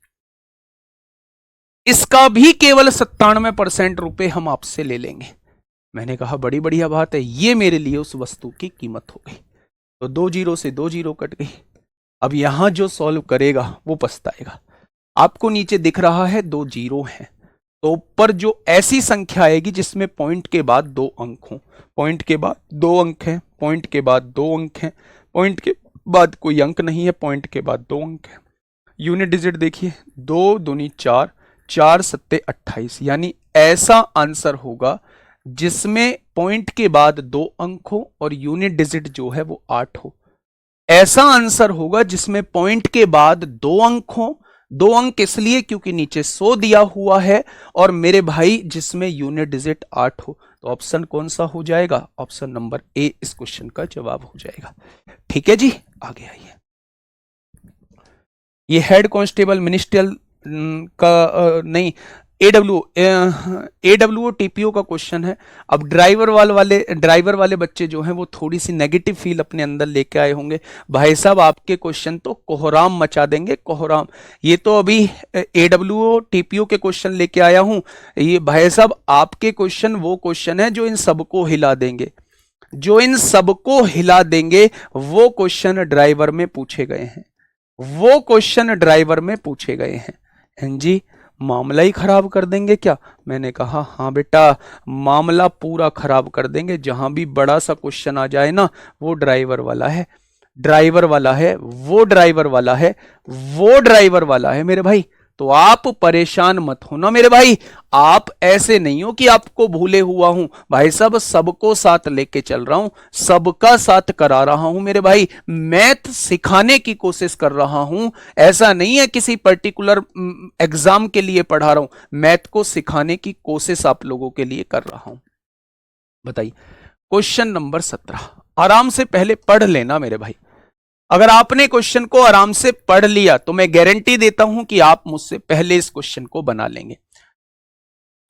इसका भी केवल 97% रुपए हम आपसे ले लेंगे। मैंने कहा बड़ी बढ़िया बात है, ये मेरे लिए उस वस्तु की कीमत हो गई। तो 2 जीरो से 2 जीरो कट गई। अब यहां जो सॉल्व करेगा वो पछताएगा। आपको नीचे दिख रहा है 2 जीरो हैं, तो ऊपर जो ऐसी संख्या आएगी जिसमें पॉइंट के बाद 2 अंक हो, पॉइंट के बाद 2 अंक हैं, पॉइंट के बाद 2 अंक हैं, पॉइंट के बाद कोई अंक नहीं है, पॉइंट के बाद 2 अंक है, यूनिट डिजिट देखिए, 2 दूनी 4, 4 सत्ते 28, यानी ऐसा आंसर होगा जिसमें पॉइंट के बाद 2 अंक हो और यूनिट डिजिट जो है वो 8 हो। ऐसा आंसर होगा जिसमें पॉइंट के बाद 2 अंक हो, 2 अंक इसलिए क्योंकि नीचे 100 दिया हुआ है, और मेरे भाई जिसमें यूनिट डिजिट 8 हो। तो ऑप्शन कौन सा हो जाएगा? ऑप्शन नंबर ए इस क्वेश्चन का जवाब हो जाएगा। ठीक है जी, आगे आइए। ये हेड कांस्टेबल मिनिस्ट्रियल का नहीं, एडब्ल्यू टीपीओ का क्वेश्चन है। अब ड्राइवर वाले बच्चे जो हैं वो थोड़ी सी नेगेटिव फील अपने अंदर लेके आए होंगे, भाई साहब आपके क्वेश्चन तो कोहराम मचा देंगे, कोहराम। ये तो अभी एडब्ल्यू टीपीओ के क्वेश्चन लेके आया हूं, ये भाई साहब आपके क्वेश्चन वो क्वेश्चन है जो इन सबको हिला देंगे, जो इन सबको हिला देंगे। वो क्वेश्चन ड्राइवर में पूछे गए हैं, वो क्वेश्चन ड्राइवर में पूछे गए हैं। हाँ जी, मामला ही खराब कर देंगे क्या? मैंने कहा हाँ बेटा, मामला पूरा खराब कर देंगे। जहां भी बड़ा सा क्वेश्चन आ जाए ना, वो ड्राइवर वाला है, ड्राइवर वाला है, वो ड्राइवर वाला है, वो ड्राइवर वाला है मेरे भाई। तो आप परेशान मत हो ना मेरे भाई, आप ऐसे नहीं हो कि आपको भूले हुआ हूं भाई साहब, सबको साथ लेके चल रहा हूं, सबका साथ करा रहा हूं मेरे भाई, मैथ सिखाने की कोशिश कर रहा हूं। ऐसा नहीं है किसी पर्टिकुलर एग्जाम के लिए पढ़ा रहा हूं, मैथ को सिखाने की कोशिश आप लोगों के लिए कर रहा हूं। बताइए क्वेश्चन नंबर 17, आराम से पहले पढ़ लेना मेरे भाई। अगर आपने क्वेश्चन को आराम से पढ़ लिया तो मैं गारंटी देता हूं कि आप मुझसे पहले इस क्वेश्चन को बना लेंगे।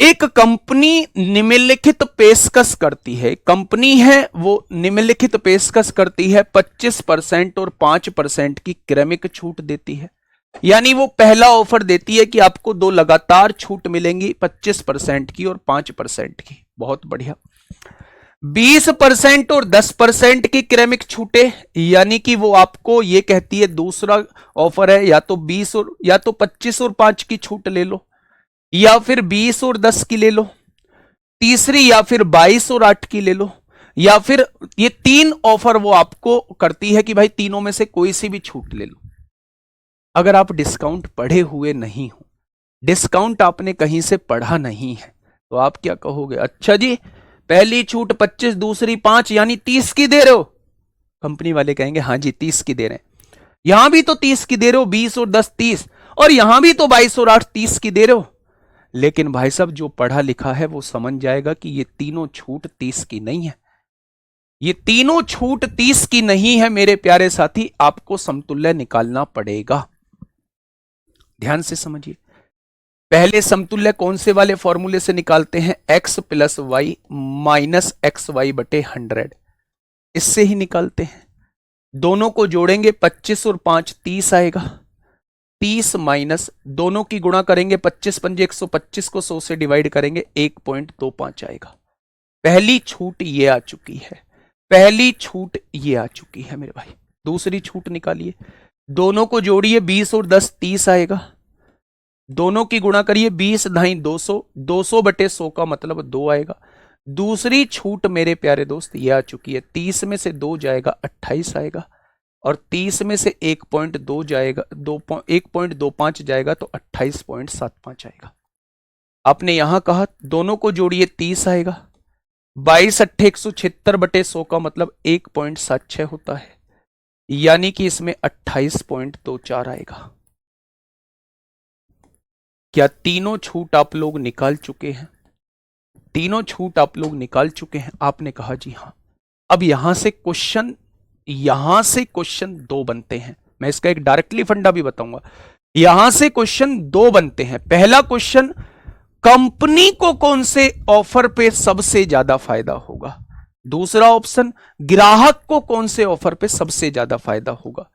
एक कंपनी निम्नलिखित पेशकश करती है, कंपनी है वो निम्नलिखित पेशकश करती है, 25% और 5% की क्रमिक छूट देती है। यानी वो पहला ऑफर देती है कि आपको 2 लगातार छूट मिलेंगी, 25% की और 5% की। बहुत बढ़िया। 20% और 10% की क्रमिक छूटे, यानी कि वो आपको ये कहती है, दूसरा ऑफर है या तो 20 और या तो 25 और 5 की छूट ले लो, या फिर 20 और 10 की ले लो, तीसरी या फिर 22 और 8 की ले लो, या फिर ये 3 ऑफर वो आपको करती है कि भाई तीनों में से कोई सी भी छूट ले लो। अगर आप डिस्काउंट पढ़े हुए नहीं हो, डिस्काउंट आपने कहीं से पढ़ा नहीं है, तो आप क्या कहोगे? अच्छा जी, पहली छूट 25, दूसरी 5, यानी 30 की दे रहे हो। कंपनी वाले कहेंगे हाँ जी 30 की दे रहे हैं, यहां भी तो 30 की दे रहे हो, 20 और 10 30, और यहां भी तो 22 और 8 30 की दे रहे हो। लेकिन भाई साहब जो पढ़ा लिखा है वो समझ जाएगा कि ये तीनों छूट 30 की नहीं है, ये तीनों छूट 30 की नहीं है मेरे प्यारे साथी, आपको समतुल्य निकालना पड़ेगा। ध्यान से समझिए, पहले समतुल्य कौन से वाले फॉर्मूले से निकालते हैं? x plus Y minus X Y बटे 100, इससे ही निकालते हैं। दोनों को जोड़ेंगे, 25 और 5 30 आएगा, 30 माइनस दोनों की गुणा करेंगे, 25 पंजे 125 को 100 से डिवाइड करेंगे, 1.25 आएगा। पहली छूट ये आ चुकी है, पहली छूट ये आ चुकी है मेरे भाई। दूसरी छूट निकालिए, दोनों को जोड़िए, 20 और 10 30 आएगा, दोनों की गुणा करिए, 20 ढाई 200, 200 बटे 100 का मतलब 2 आएगा। दूसरी छूट मेरे प्यारे दोस्त ये आ चुकी है, 30 में से 2 जाएगा 28 आएगा, और 30 में से 1.2 जाएगा 1.25 जाएगा तो 28.75 आएगा। आपने यहां कहा दोनों को जोड़िए 30 आएगा, 22 अट्ठे 176 बटे 100 का मतलब 1.76 होता है, यानी कि इसमें 28.24 आएगा। क्या तीनों छूट आप लोग निकाल चुके हैं? तीनों छूट आप लोग निकाल चुके हैं? आपने कहा जी हां। अब यहां से क्वेश्चन 2 बनते हैं, मैं इसका एक डायरेक्टली फंडा भी बताऊंगा। यहां से क्वेश्चन 2 बनते हैं। पहला क्वेश्चन, कंपनी को कौन से ऑफर पे सबसे ज्यादा फायदा होगा? दूसरा ऑप्शन, ग्राहक को कौन से ऑफर पे सबसे ज्यादा फायदा होगा?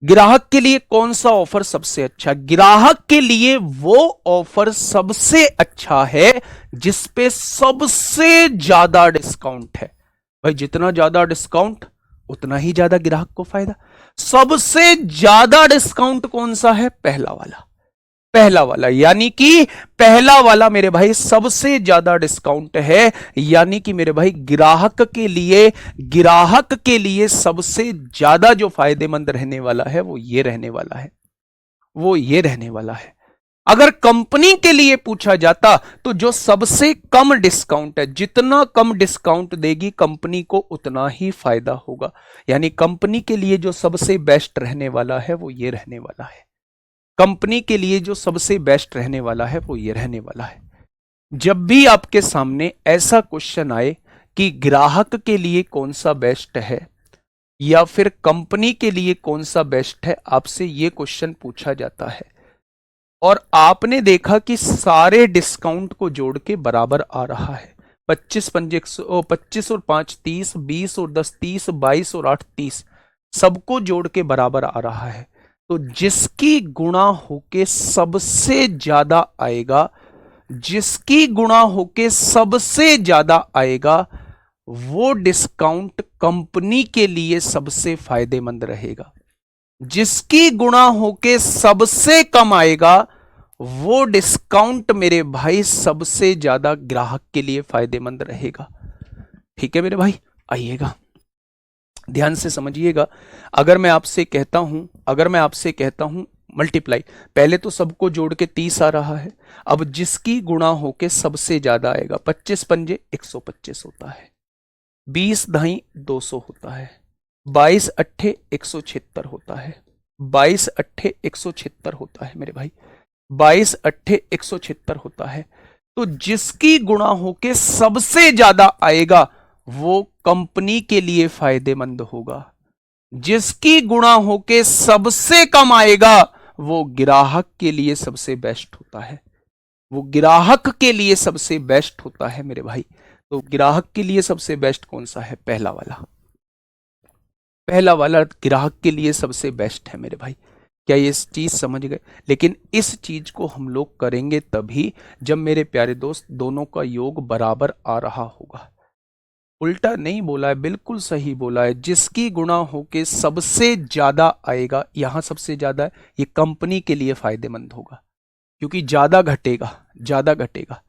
ग्राहक के लिए कौन सा ऑफर सबसे अच्छा? ग्राहक के लिए वो ऑफर सबसे अच्छा है जिस पे सबसे ज्यादा डिस्काउंट है। भाई जितना ज्यादा डिस्काउंट उतना ही ज्यादा ग्राहक को फायदा। सबसे ज्यादा डिस्काउंट कौन सा है? पहला वाला, पहला वाला, यानी कि पहला वाला मेरे भाई सबसे ज्यादा डिस्काउंट है, यानी कि मेरे भाई ग्राहक के लिए सबसे ज्यादा जो फायदेमंद रहने वाला है वो ये रहने वाला है। वो ये रहने वाला है। अगर कंपनी के लिए पूछा जाता तो जो सबसे कम डिस्काउंट है, जितना कम डिस्काउंट देगी कंपनी को उतना ही फायदा होगा। यानी कंपनी के लिए जो सबसे बेस्ट रहने वाला है वो ये रहने वाला है। कंपनी के लिए जो सबसे बेस्ट रहने वाला है वो ये रहने वाला है। जब भी आपके सामने ऐसा क्वेश्चन आए कि ग्राहक के लिए कौन सा बेस्ट है या फिर कंपनी के लिए कौन सा बेस्ट है, आपसे ये क्वेश्चन पूछा जाता है और आपने देखा कि सारे डिस्काउंट को जोड़ के बराबर आ रहा है, 25 पंजे 25 और 5 30, 20 और 10 30, 22 और 8 30, सबको जोड़ के बराबर आ रहा है। तो जिसकी गुणा होके सबसे ज्यादा आएगा, जिसकी गुणा होके सबसे ज्यादा आएगा, वो डिस्काउंट कंपनी के लिए सबसे फायदेमंद रहेगा। जिसकी गुणा होके सबसे कम आएगा, वो डिस्काउंट मेरे भाई सबसे ज्यादा ग्राहक के लिए फायदेमंद रहेगा। ठीक है मेरे भाई, आइएगा ध्यान से समझिएगा। अगर मैं आपसे कहता हूं मल्टीप्लाई, पहले तो सबको जोड़ के 30 आ रहा है। अब जिसकी गुणा होके सबसे ज्यादा आएगा, 25 पंजे 125 होता है, 20 ढाई 200 होता है, 22 अट्ठे 176 होता है, 22 अट्ठे 176 होता है मेरे भाई, 22 अट्ठे 176 होता है। तो जिसकी गुणा होके सबसे ज्यादा आएगा वो कंपनी के लिए फायदेमंद होगा। जिसकी गुणा होके सबसे कम आएगा वो ग्राहक के लिए सबसे बेस्ट होता है। वो ग्राहक के लिए सबसे बेस्ट होता है मेरे भाई। तो ग्राहक के लिए सबसे बेस्ट कौन सा है? पहला वाला ग्राहक के लिए सबसे बेस्ट है मेरे भाई। क्या ये चीज समझ गए? लेकिन इस चीज को हम लोग करेंगे तभी जब मेरे प्यारे दोस्त दोनों का योग बराबर आ रहा होगा। उल्टा नहीं बोला है, बिल्कुल सही बोला है। जिसकी गुणा होके सबसे ज्यादा आएगा, यहां सबसे ज्यादा है, ये कंपनी के लिए फायदेमंद होगा क्योंकि ज्यादा घटेगा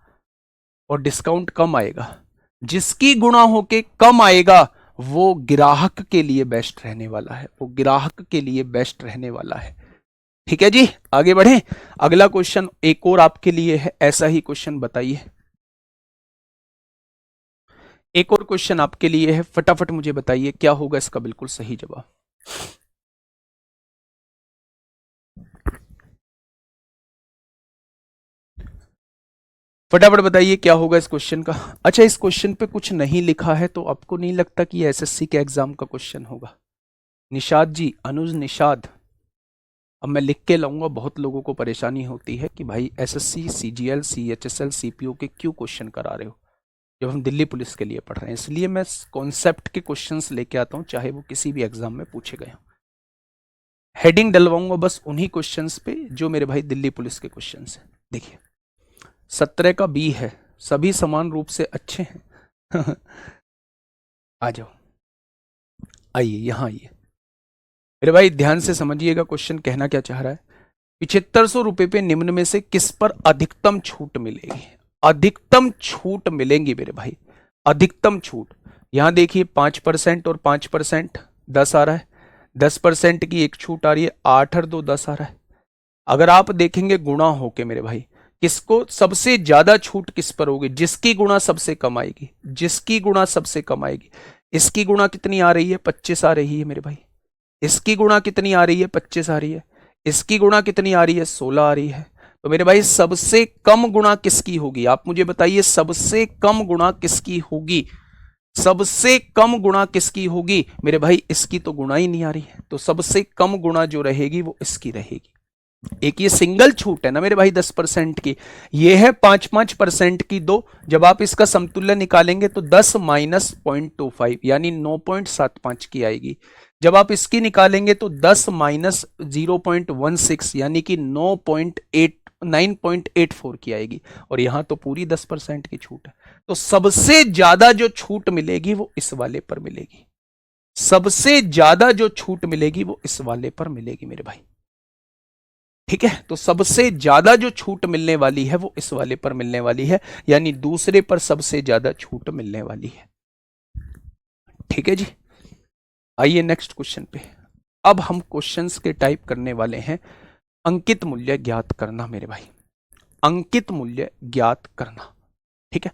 और डिस्काउंट कम आएगा। जिसकी गुणा होके कम आएगा वो ग्राहक के लिए बेस्ट रहने वाला है, वो ग्राहक के लिए बेस्ट रहने वाला है। ठीक है जी, आगे बढ़े। अगला क्वेश्चन एक और आपके लिए है, ऐसा ही क्वेश्चन बताइए। एक और क्वेश्चन आपके लिए है, फटाफट मुझे बताइए क्या होगा इसका बिल्कुल सही जवाब। फटाफट बताइए क्या होगा इस क्वेश्चन का। अच्छा, इस क्वेश्चन पे कुछ नहीं लिखा है तो आपको नहीं लगता कि ये एसएससी के एग्जाम का क्वेश्चन होगा? निषाद जी, अनुज निषाद, अब मैं लिख के लाऊंगा, बहुत लोगों को परेशानी होती है कि भाई एसएससी, सीजीएल, सीएचएसएल, सीपीओ के क्यों क्वेश्चन करा रहे हो जब हम दिल्ली पुलिस के लिए पढ़ रहे हैं। इसलिए मैं कॉन्सेप्ट के क्वेश्चंस लेके आता हूं, चाहे वो किसी भी एग्जाम में पूछे गए हों। हेडिंग डलवाऊंगा बस उन्हीं क्वेश्चंस पे जो मेरे भाई दिल्ली पुलिस के क्वेश्चंस हैं। देखिए 17 का बी है, सभी समान रूप से अच्छे हैं। आ जाओ, आइए यहां आइए मेरे भाई, ध्यान से समझिएगा क्वेश्चन कहना क्या चाह रहा है। 7500 रुपए पे निम्न में से किस पर अधिकतम छूट मिलेगी? अधिकतम छूट मिलेंगी मेरे भाई, अधिकतम छूट। यहां देखिए 5% और 5%, 10 आ रहा है। 10% की एक छूट आ रही है, 8 और 2 10 आ रहा है। अगर आप देखेंगे गुणा होके मेरे भाई, किसको सबसे ज्यादा छूट किस पर होगी? जिसकी गुणा सबसे कम आएगी, जिसकी गुणा सबसे कम आएगी। इसकी गुणा कितनी आ रही है? 25 आ रही है मेरे भाई। इसकी गुणा कितनी आ रही है? 25 आ रही है। इसकी गुणा कितनी आ रही है? 16 आ रही है। तो मेरे भाई सबसे कम गुणा किसकी होगी? आप मुझे बताइए, सबसे कम गुणा किसकी होगी? सबसे कम गुणा किसकी होगी? मेरे भाई इसकी तो गुणा ही नहीं आ रही है, तो सबसे कम गुणा जो रहेगी वो इसकी रहेगी। एक ये सिंगल छूट है ना मेरे भाई 10% की, ये है 5% की दो। जब आप इसका समतुल्य निकालेंगे तो 10 माइनस 0.25 यानी 9.75 की आएगी। जब आप इसकी निकालेंगे तो 10 माइनस 0.16 यानी कि 9.84 की आएगी। और यहां तो पूरी 10% की छूट है। तो सबसे ज्यादा जो छूट मिलेगी वो इस वाले पर मिलेगी। सबसे ज्यादा जो छूट मिलेगी वो इस वाले पर मिलेगी मेरे भाई। ठीक है, तो सबसे ज्यादा जो छूट मिलने वाली है वो इस वाले पर मिलने वाली है, यानी दूसरे पर सबसे ज्यादा छूट मिलने वाली है। ठीक है जी, आइए नेक्स्ट क्वेश्चन पे। अब हम क्वेश्चंस के टाइप करने वाले हैं अंकित मूल्य ज्ञात करना मेरे भाई, अंकित मूल्य ज्ञात करना। ठीक है,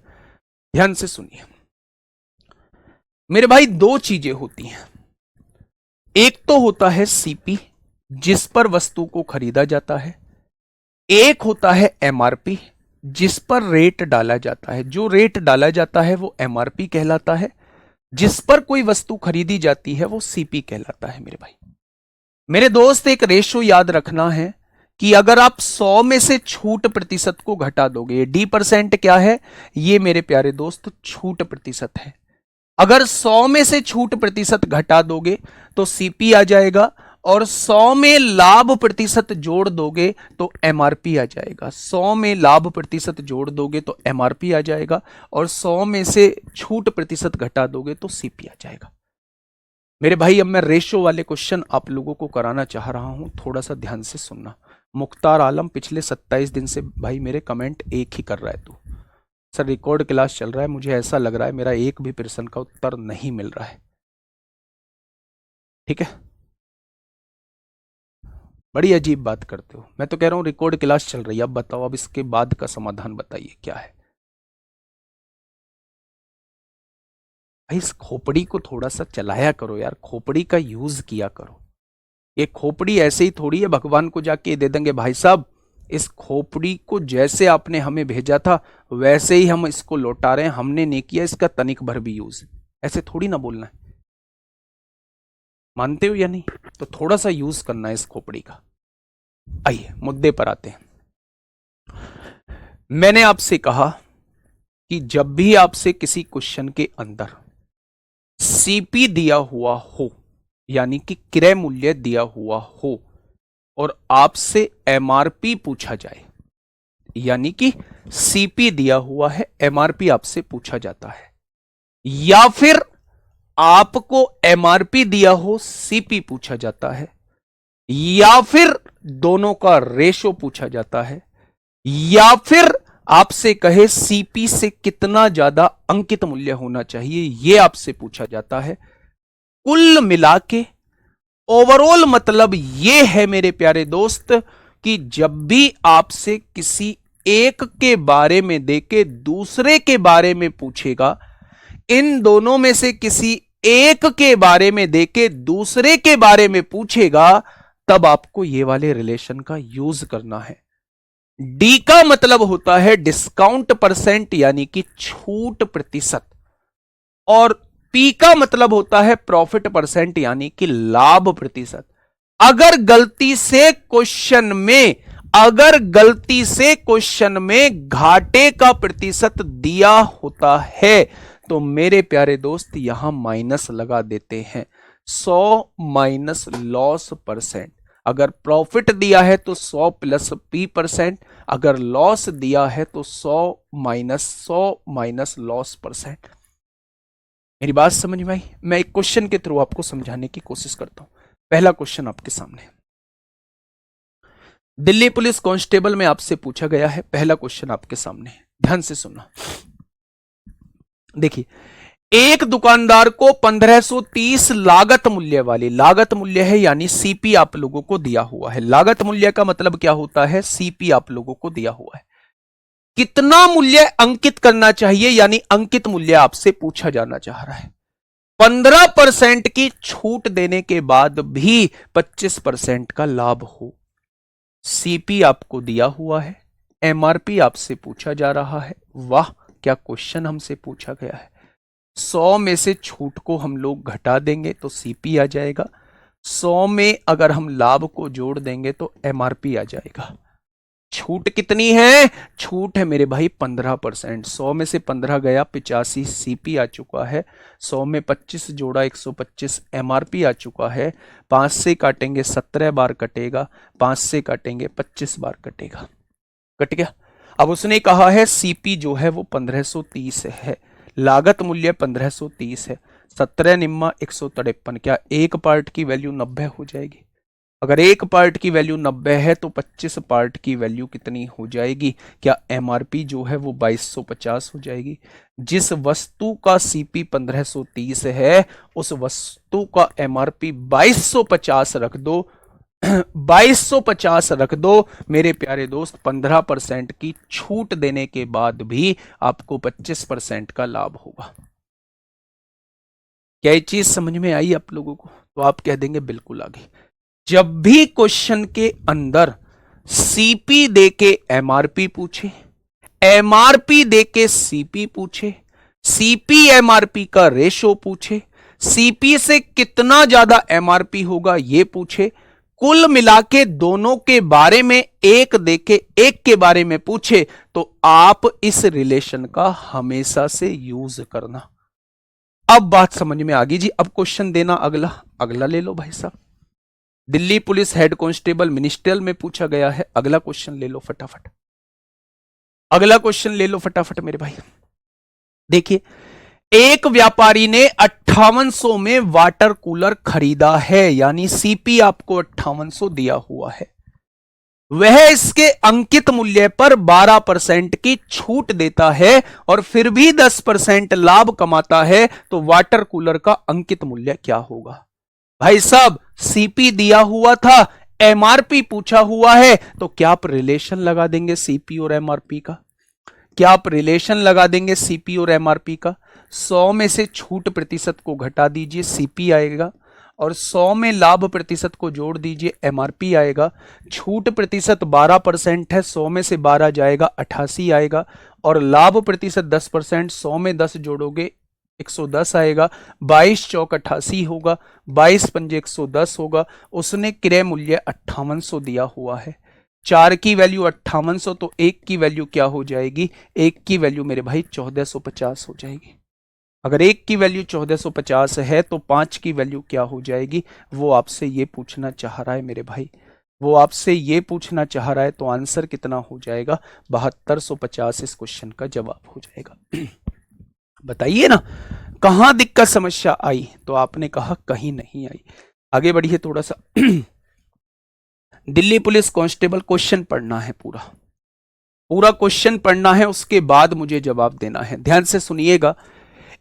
ध्यान से सुनिए मेरे भाई, दो चीजें होती हैं। एक तो होता है सीपी जिस पर वस्तु को खरीदा जाता है, एक होता है एमआरपी जिस पर रेट डाला जाता है। जो रेट डाला जाता है वो एमआरपी कहलाता है, जिस पर कोई वस्तु खरीदी जाती है वो सीपी कहलाता है मेरे भाई। मेरे दोस्त एक रेशो याद रखना है कि अगर आप 100 में से छूट प्रतिशत को घटा दोगे, डी परसेंट क्या है, ये मेरे प्यारे दोस्त छूट प्रतिशत है। अगर 100 में से छूट प्रतिशत घटा दोगे तो सीपी आ जाएगा, और 100 में लाभ प्रतिशत जोड़ दोगे तो एमआरपी आ जाएगा। 100 में लाभ प्रतिशत जोड़ दोगे तो एमआरपी आ जाएगा, और 100 में से छूट प्रतिशत घटा दोगे तो सीपी आ जाएगा। मेरे भाई अब मैं रेशो वाले क्वेश्चन आप लोगों को कराना चाह रहा हूं, थोड़ा सा ध्यान से सुनना। मुख्तार आलम पिछले 27 दिन से भाई मेरे कमेंट एक ही कर रहा है, तू सर रिकॉर्ड क्लास चल रहा है, मुझे ऐसा लग रहा है मेरा एक भी प्रश्न का उत्तर नहीं मिल रहा है। ठीक है, बड़ी अजीब बात करते हो। मैं तो कह रहा हूं रिकॉर्ड क्लास चल रही है, अब बताओ, अब इसके बाद का समाधान बताइए क्या है। भाई इस खोपड़ी को थोड़ा सा चलाया करो यार, खोपड़ी का यूज किया करो। ये खोपड़ी ऐसे ही थोड़ी है भगवान को जाके दे देंगे भाई साहब, इस खोपड़ी को जैसे आपने हमें भेजा था वैसे ही हम इसको लौटा रहे हैं, हमने नहीं किया इसका तनिक भर भी यूज। ऐसे थोड़ी ना बोलना है, मानते हो या नहीं? तो थोड़ा सा यूज करना है इस खोपड़ी का। आइए मुद्दे पर आते हैं। मैंने आपसे कहा कि जब भी आपसे किसी क्वेश्चन के अंदर सीपी दिया हुआ हो, यानी कि क्रय मूल्य दिया हुआ हो, और आपसे एमआरपी पूछा जाए, यानी कि सीपी दिया हुआ है, एमआरपी आपसे पूछा जाता है, या फिर आपको एमआरपी दिया हो सीपी पूछा जाता है, या फिर दोनों का रेशो पूछा जाता है, या फिर आपसे कहे सीपी से कितना ज्यादा अंकित मूल्य होना चाहिए, यह आपसे पूछा जाता है। कुल मिला के ओवरऑल मतलब यह है मेरे प्यारे दोस्त कि जब भी आपसे किसी एक के बारे में देके दूसरे के बारे में पूछेगा, इन दोनों में से किसी एक के बारे में देके दूसरे के बारे में पूछेगा, तब आपको ये वाले रिलेशन का यूज करना है। डी का मतलब होता है डिस्काउंट परसेंट, यानी कि छूट प्रतिशत, और पी का मतलब होता है प्रॉफिट परसेंट, यानी कि लाभ प्रतिशत। अगर गलती से क्वेश्चन में घाटे का प्रतिशत दिया होता है तो मेरे प्यारे दोस्त यहां माइनस लगा देते हैं, 100 माइनस लॉस परसेंट। अगर प्रॉफिट दिया है तो 100 प्लस पी परसेंट, अगर लॉस दिया है तो 100 माइनस लॉस परसेंट। मेरी बात समझ में आई? मैं एक क्वेश्चन के थ्रू आपको समझाने की कोशिश करता हूं। पहला क्वेश्चन आपके सामने, दिल्ली पुलिस कांस्टेबल में आपसे पूछा गया है। पहला क्वेश्चन आपके सामने, ध्यान से सुनना। देखिए, एक दुकानदार को 1530 लागत मूल्य है, यानी सीपी आप लोगों को दिया हुआ है। लागत मूल्य का मतलब क्या होता है? सीपी आप लोगों को दिया हुआ है। कितना मूल्य अंकित करना चाहिए, यानी अंकित मूल्य आपसे पूछा जाना चाह रहा है। 15% की छूट देने के बाद भी 25% का लाभ हो। सीपी आपको दिया हुआ है, एमआरपी आपसे पूछा जा रहा है। वाह, क्या क्वेश्चन हमसे पूछा गया है। 100 में से छूट को हम लोग घटा देंगे तो सीपी आ जाएगा, 100 में अगर हम लाभ को जोड़ देंगे तो एमआरपी आ जाएगा। छूट कितनी है? छूट है मेरे भाई 15%। 100 में से 15 गया 85, सीपी आ चुका है। 100 में 25 जोड़ा 125, एमआरपी आ चुका है। 5 से काटेंगे 17 बार कटेगा, 5 से काटेंगे 25 बार कटेगा। कट गया। अब उसने कहा है सीपी जो है वो 1530 है, लागत मूल्य 1530 है, 17 निम्मा 153। क्या एक पार्ट की वैल्यू 90 हो जाएगी? अगर एक पार्ट की वैल्यू 90 है तो 25 पार्ट की वैल्यू कितनी हो जाएगी? क्या एमआरपी जो है वो 2250 हो जाएगी? जिस वस्तु का सीपी 1530 है उस वस्तु का एमआरपी 2250 रख दो, 2250 रख दो मेरे प्यारे दोस्त। 15% की छूट देने के बाद भी आपको 25% का लाभ होगा। क्या ये चीज समझ में आई आप लोगों को? तो आप कह देंगे बिल्कुल आगे। जब भी क्वेश्चन के अंदर सीपी दे के एमआरपी पूछे, एमआरपी दे के सीपी पूछे, सीपी एमआरपी का रेशो पूछे, सीपी से कितना ज्यादा एमआरपी होगा ये पूछे, कुल मिला के दोनों के बारे में एक देके एक के बारे में पूछे, तो आप इस रिलेशन का हमेशा से यूज करना। अब बात समझ में आ गई जी। अब क्वेश्चन देना अगला, अगला ले लो भाई साहब। Delhi police head constable ministerial में पूछा गया है। अगला क्वेश्चन ले लो फटाफट, अगला क्वेश्चन ले लो फटाफट मेरे भाई। देखिए, एक व्यापारी ने 5800 में वाटर कूलर खरीदा है, यानी सीपी आपको 5800 दिया हुआ है। वह इसके अंकित मूल्य पर 12% की छूट देता है और फिर भी 10% लाभ कमाता है, तो वाटर कूलर का अंकित मूल्य क्या होगा? भाई साहब, सीपी दिया हुआ था, एमआरपी पूछा हुआ है, तो क्या आप रिलेशन लगा देंगे सीपी और एमआरपी का? क्या आप रिलेशन लगा देंगे सीपी और एमआरपी का? 100 में से छूट प्रतिशत को घटा दीजिए, सीपी आएगा, और 100 में लाभ प्रतिशत को जोड़ दीजिए, एमआरपी आएगा। छूट प्रतिशत 12% है, 100 में से 12 जाएगा 88 आएगा, और लाभ प्रतिशत 10%, 100 में 10 जोड़ोगे 110 आएगा। 22 चौक 88 होगा, 22 पंजे 110 होगा। उसने क्रय मूल्य 5800 दिया हुआ है। 4 की वैल्यू 5800, तो 1 की वैल्यू क्या हो जाएगी? 1 की वैल्यू मेरे भाई 1450 हो जाएगी। अगर 1 की वैल्यू 1450 है तो 5 की वैल्यू क्या हो जाएगी? वो आपसे ये पूछना चाह रहा है मेरे भाई, वो आपसे ये पूछना चाह रहा है। तो आंसर कितना हो जाएगा? 7250 इस क्वेश्चन का जवाब हो जाएगा। बताइए ना, कहां दिक्कत समस्या आई? तो आपने कहा कहीं नहीं आई। आगे बढ़िए थोड़ा सा। दिल्ली पुलिस कांस्टेबल, क्वेश्चन पढ़ना है, पूरा पूरा क्वेश्चन पढ़ना है, उसके बाद मुझे जवाब देना है। ध्यान से सुनिएगा।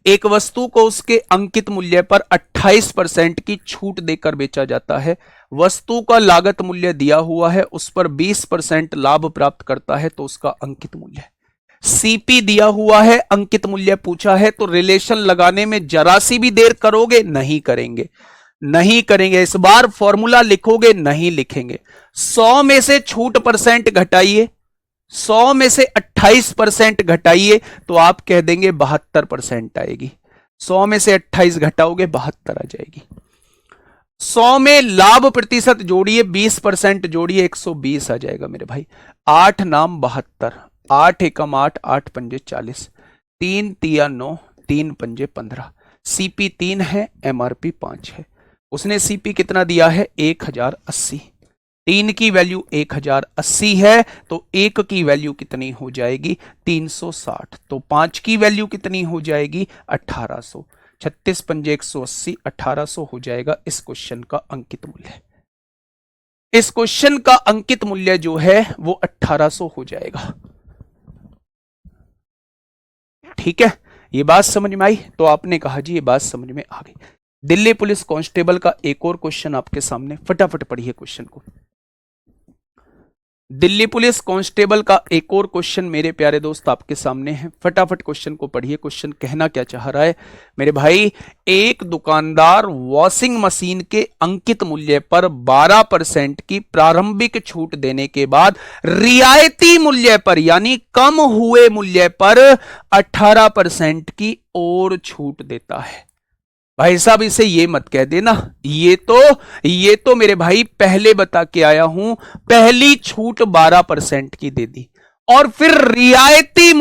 एक वस्तु को उसके अंकित मूल्य पर 28% की छूट देकर बेचा जाता है। वस्तु का लागत मूल्य दिया हुआ है, उस पर 20% लाभ प्राप्त करता है, तो उसका अंकित मूल्य। सीपी दिया हुआ है, अंकित मूल्य पूछा है, तो रिलेशन लगाने में जरा सी भी देर करोगे? नहीं करेंगे, नहीं करेंगे। इस बार फॉर्मूला लिखोगे? नहीं लिखेंगे। 100 में से छूट परसेंट घटाइए, 100 में से 28% घटाइए, तो आप कह देंगे 72% आएगी। 100 में से 28 घटाओगे 72 आ जाएगी। 100 में लाभ प्रतिशत जोड़िए, 20% जोड़िए, 120 आ जाएगा मेरे भाई। 8 नाम 72, 8 एकम 8, 8 पंजे 40, 3 तिया 9, 3 पंजे 15। सीपी 3 है, एमआरपी 5 है। उसने सीपी कितना दिया है? 1080। 3 की वैल्यू 1080 है, तो 1 की वैल्यू कितनी हो जाएगी? 360। तो 5 की वैल्यू कितनी हो जाएगी? 1800। 36 पंजे 180, 1800 हो जाएगा इस क्वेश्चन का अंकित मूल्य। इस क्वेश्चन का अंकित मूल्य जो है वो 1800 हो जाएगा। ठीक है, ये बात समझ में आई? तो आपने कहा जी ये बात समझ में आ गई। दिल्ली पुलिस कांस्टेबल का एक और क्वेश्चन आपके सामने, फटाफट पढ़िए क्वेश्चन को। दिल्ली पुलिस कांस्टेबल का एक और क्वेश्चन मेरे प्यारे दोस्त आपके सामने है, फटाफट क्वेश्चन को पढ़िए। क्वेश्चन कहना क्या चाह रहा है मेरे भाई? एक दुकानदार वॉशिंग मशीन के अंकित मूल्य पर 12% की प्रारंभिक छूट देने के बाद रियायती मूल्य पर, यानी कम हुए मूल्य पर 18% की और छूट देता है। भाई साहब इसे ये मत कह देना, ये तो मेरे भाई पहले बता के आया हूं। पहली छूट 12% की दे दी, और फिर रियायती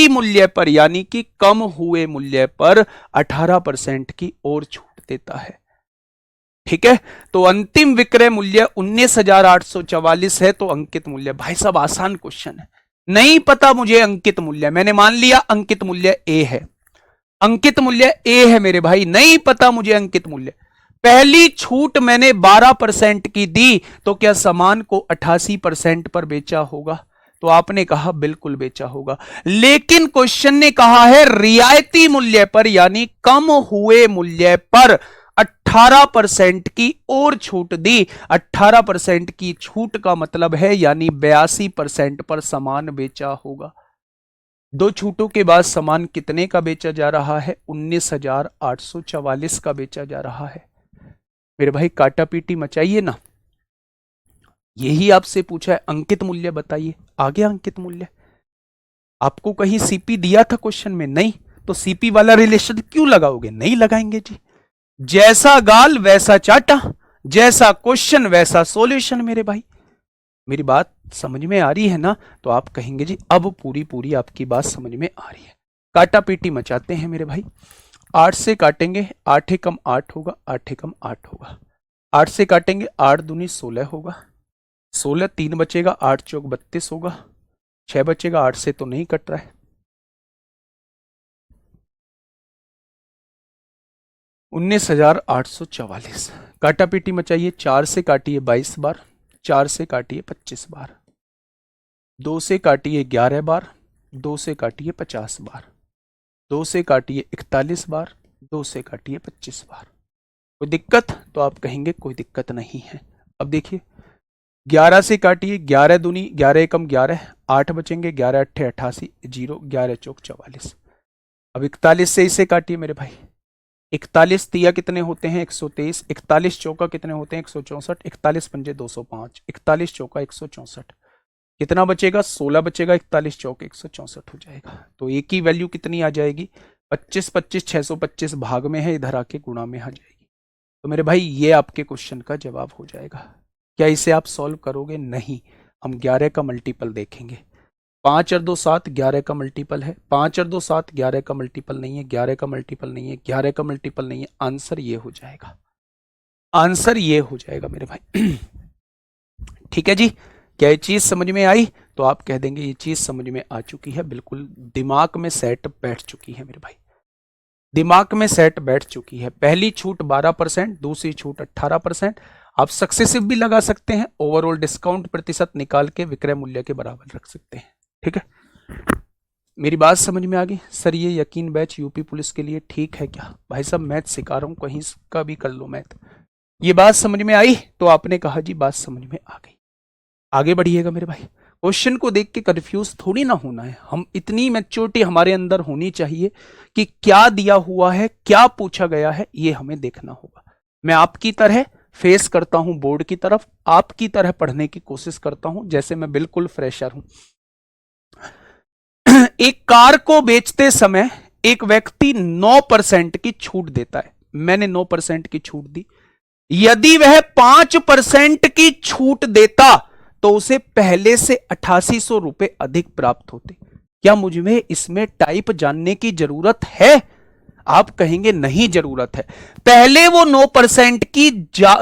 मूल्य पर यानी कि कम हुए मूल्य पर 18% की और छूट देता है। ठीक है, तो अंतिम विक्रय मूल्य 19,844 है, तो अंकित मूल्य। भाई साहब आसान क्वेश्चन है, नहीं पता मुझे अंकित मूल्य, मैंने मान लिया अंकित मूल्य ए है, अंकित मूल्य ए है मेरे भाई, नहीं पता मुझे अंकित मूल्य। पहली छूट मैंने 12% की दी, तो क्या सामान को 88% पर बेचा होगा? तो आपने कहा बिल्कुल बेचा होगा, लेकिन क्वेश्चन ने कहा है रियायती मूल्य पर, यानी कम हुए मूल्य पर 18% की और छूट दी। 18% की छूट का मतलब है यानी 82% पर सामान बेचा होगा। दो छूटों के बाद सामान कितने का बेचा जा रहा है? 19,844 का बेचा जा रहा है। मेरे भाई काटा पीटी मचाइए ना। यही आपसे पूछा है, अंकित मूल्य बताइए। आ गया अंकित मूल्य? आपको कहीं सीपी दिया था क्वेश्चन में? नहीं। तो सीपी वाला रिलेशन क्यों लगाओगे? नहीं लगाएंगे जी। जैसा गाल वैसा चाटा, जैसा क्वेश्चन वैसा सॉल्यूशन। मेरे भाई मेरी बात समझ में आ रही है ना? तो आप कहेंगे जी अब पूरी पूरी आपकी बात समझ में आ रही है। काटा पीटी मचाते हैं मेरे भाई। 8 से काटेंगे, 8 एकम 8 होगा, 8 एकम 8 होगा। 8 से काटेंगे, 8 दूनी 16 होगा, 16 3 बचेगा, 8 चौक 32 होगा, 6 बचेगा, 8 से तो नहीं कट रहा है। 19,844। काटा पीटी मचाइए। 4 से काटिए 22 बार, 4 से काटिए 25 बार, 2 से काटिए 11 बार, 2 से काटिए 50 बार, 2 से काटिए 41 बार, 2 से काटिए 25 बार। कोई दिक्कत? तो आप कहेंगे कोई दिक्कत नहीं है। अब देखिए 11 से काटिए, 11 दूनी 11 एकम 11, 8 बचेंगे, 11 अट्ठे 88, 0 11 चौक 44। अब 41 से इसे काटिए मेरे भाई। 41 तिया कितने होते हैं? 123। 41 चौका कितने होते हैं? 164। 41 पंजे 205, 41 चौका 164। कितना बचेगा? 16 बचेगा, 41 चौक 164 हो जाएगा। तो एक की वैल्यू कितनी आ जाएगी? 25 25 625 भाग में है, इधर आके गुणा में आ जाएगी। तो मेरे भाई ये आपके क्वेश्चन का जवाब हो जाएगा। क्या इसे आप सॉल्व करोगे? नहीं, हम 11 का मल्टीपल देखेंगे। 5 और 2 7, 11 का मल्टीपल है। 5 और 2 7, 11 का मल्टीपल नहीं है, 11 का मल्टीपल नहीं है, 11 का मल्टीपल नहीं है। आंसर ये हो जाएगा, आंसर ये हो जाएगा मेरे भाई। ठीक है जी। क्या ये चीज समझ में आई? तो आप कह देंगे ये चीज समझ में आ चुकी है, बिल्कुल दिमाग में सेट बैठ चुकी है मेरे भाई, दिमाग में सेट बैठ चुकी है। पहली छूट 12%, दूसरी छूट 18%। आप सक्सेसिव भी लगा सकते हैं, ओवरऑल डिस्काउंट प्रतिशत निकाल के विक्रय मूल्य के बराबर रख सकते हैं। ठीक है, मेरी बात समझ में आ गई? सर ये यकीन बैच यूपी पुलिस के लिए ठीक है क्या? भाई साहब मैथ सिखा रहा हूं, कहीं का भी कर लो मैथ। ये बात समझ में आई? तो आपने कहा जी बात समझ में आ गई। आगे बढ़िएगा मेरे भाई। क्वेश्चन को देख के कंफ्यूज थोड़ी ना होना है, हम इतनी मैच्योरिटी हमारे अंदर होनी चाहिए कि क्या दिया हुआ है, क्या पूछा गया है, ये हमें देखना होगा। मैं आपकी तरह फेस करता हूं बोर्ड की तरफ, आपकी तरह पढ़ने की कोशिश करता हूं जैसे मैं बिल्कुल फ्रेशर हूं। एक कार को बेचते समय एक व्यक्ति 9% की छूट देता है। मैंने 9% की छूट दी। यदि वह 5% की छूट देता तो उसे पहले से 8800 रुपए अधिक प्राप्त होते। क्या मुझे इसमें टाइप जानने की जरूरत है? आप कहेंगे नहीं जरूरत है। पहले वो 9% की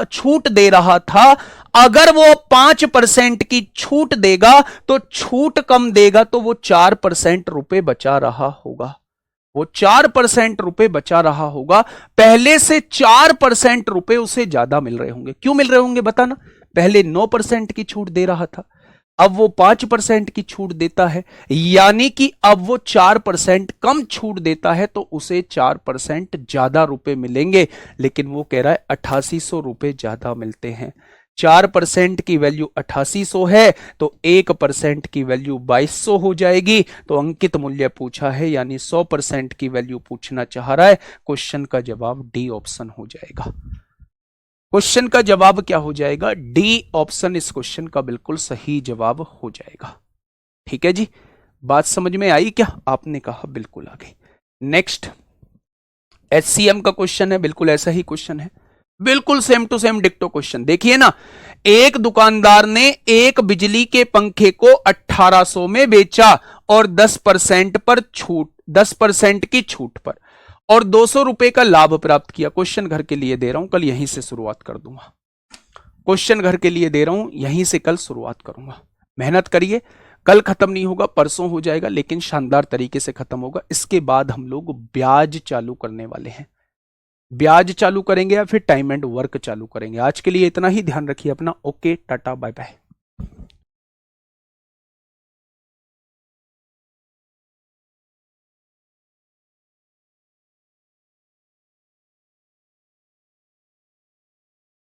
छूट दे रहा था, अगर वो 5% की छूट देगा तो छूट कम देगा तो वो 4% रुपए बचा रहा होगा, वो 4% रुपए बचा रहा होगा। पहले से 4% रुपए उसे ज्यादा मिल रहे होंगे। क्यों मिल रहे होंगे बताना? पहले 9% की छूट दे रहा था, अब वो 5% की छूट देता है, यानी कि अब वो 4% कम छूट देता है तो उसे 4% ज्यादा रुपए मिलेंगे। लेकिन वो कह रहा है 8800 रुपए ज्यादा मिलते हैं। 4% की वैल्यू 8800 है तो 1% की वैल्यू 2200 हो जाएगी। तो अंकित मूल्य पूछा है यानी 100% की वैल्यू पूछना चाह रहा है। क्वेश्चन का जवाब डी ऑप्शन हो जाएगा। क्वेश्चन का जवाब क्या हो जाएगा? डी ऑप्शन इस क्वेश्चन का बिल्कुल सही जवाब हो जाएगा। ठीक है जी, बात समझ में आई क्या? आपने कहा बिल्कुल आ गई। नेक्स्ट एचसीएम का क्वेश्चन है, बिल्कुल ऐसा ही क्वेश्चन है, बिल्कुल सेम टू सेम डिक्टो क्वेश्चन। देखिए ना, एक दुकानदार ने एक बिजली के पंखे को 1800 में बेचा और 10% पर छूट, 10% की छूट पर, और 200 रुपए का लाभ प्राप्त किया। क्वेश्चन घर के लिए दे रहा हूं, कल यहीं से शुरुआत कर दूंगा। क्वेश्चन घर के लिए दे रहा हूं, यहीं से कल शुरुआत करूंगा। मेहनत करिए, कल खत्म नहीं होगा, परसों हो जाएगा, लेकिन शानदार तरीके से खत्म होगा। इसके बाद हम लोग ब्याज चालू करने वाले हैं। ब्याज चालू करेंगे या फिर टाइम एंड वर्क चालू करेंगे। आज के लिए इतना ही, ध्यान रखिए अपना। Okay, tata bye bye.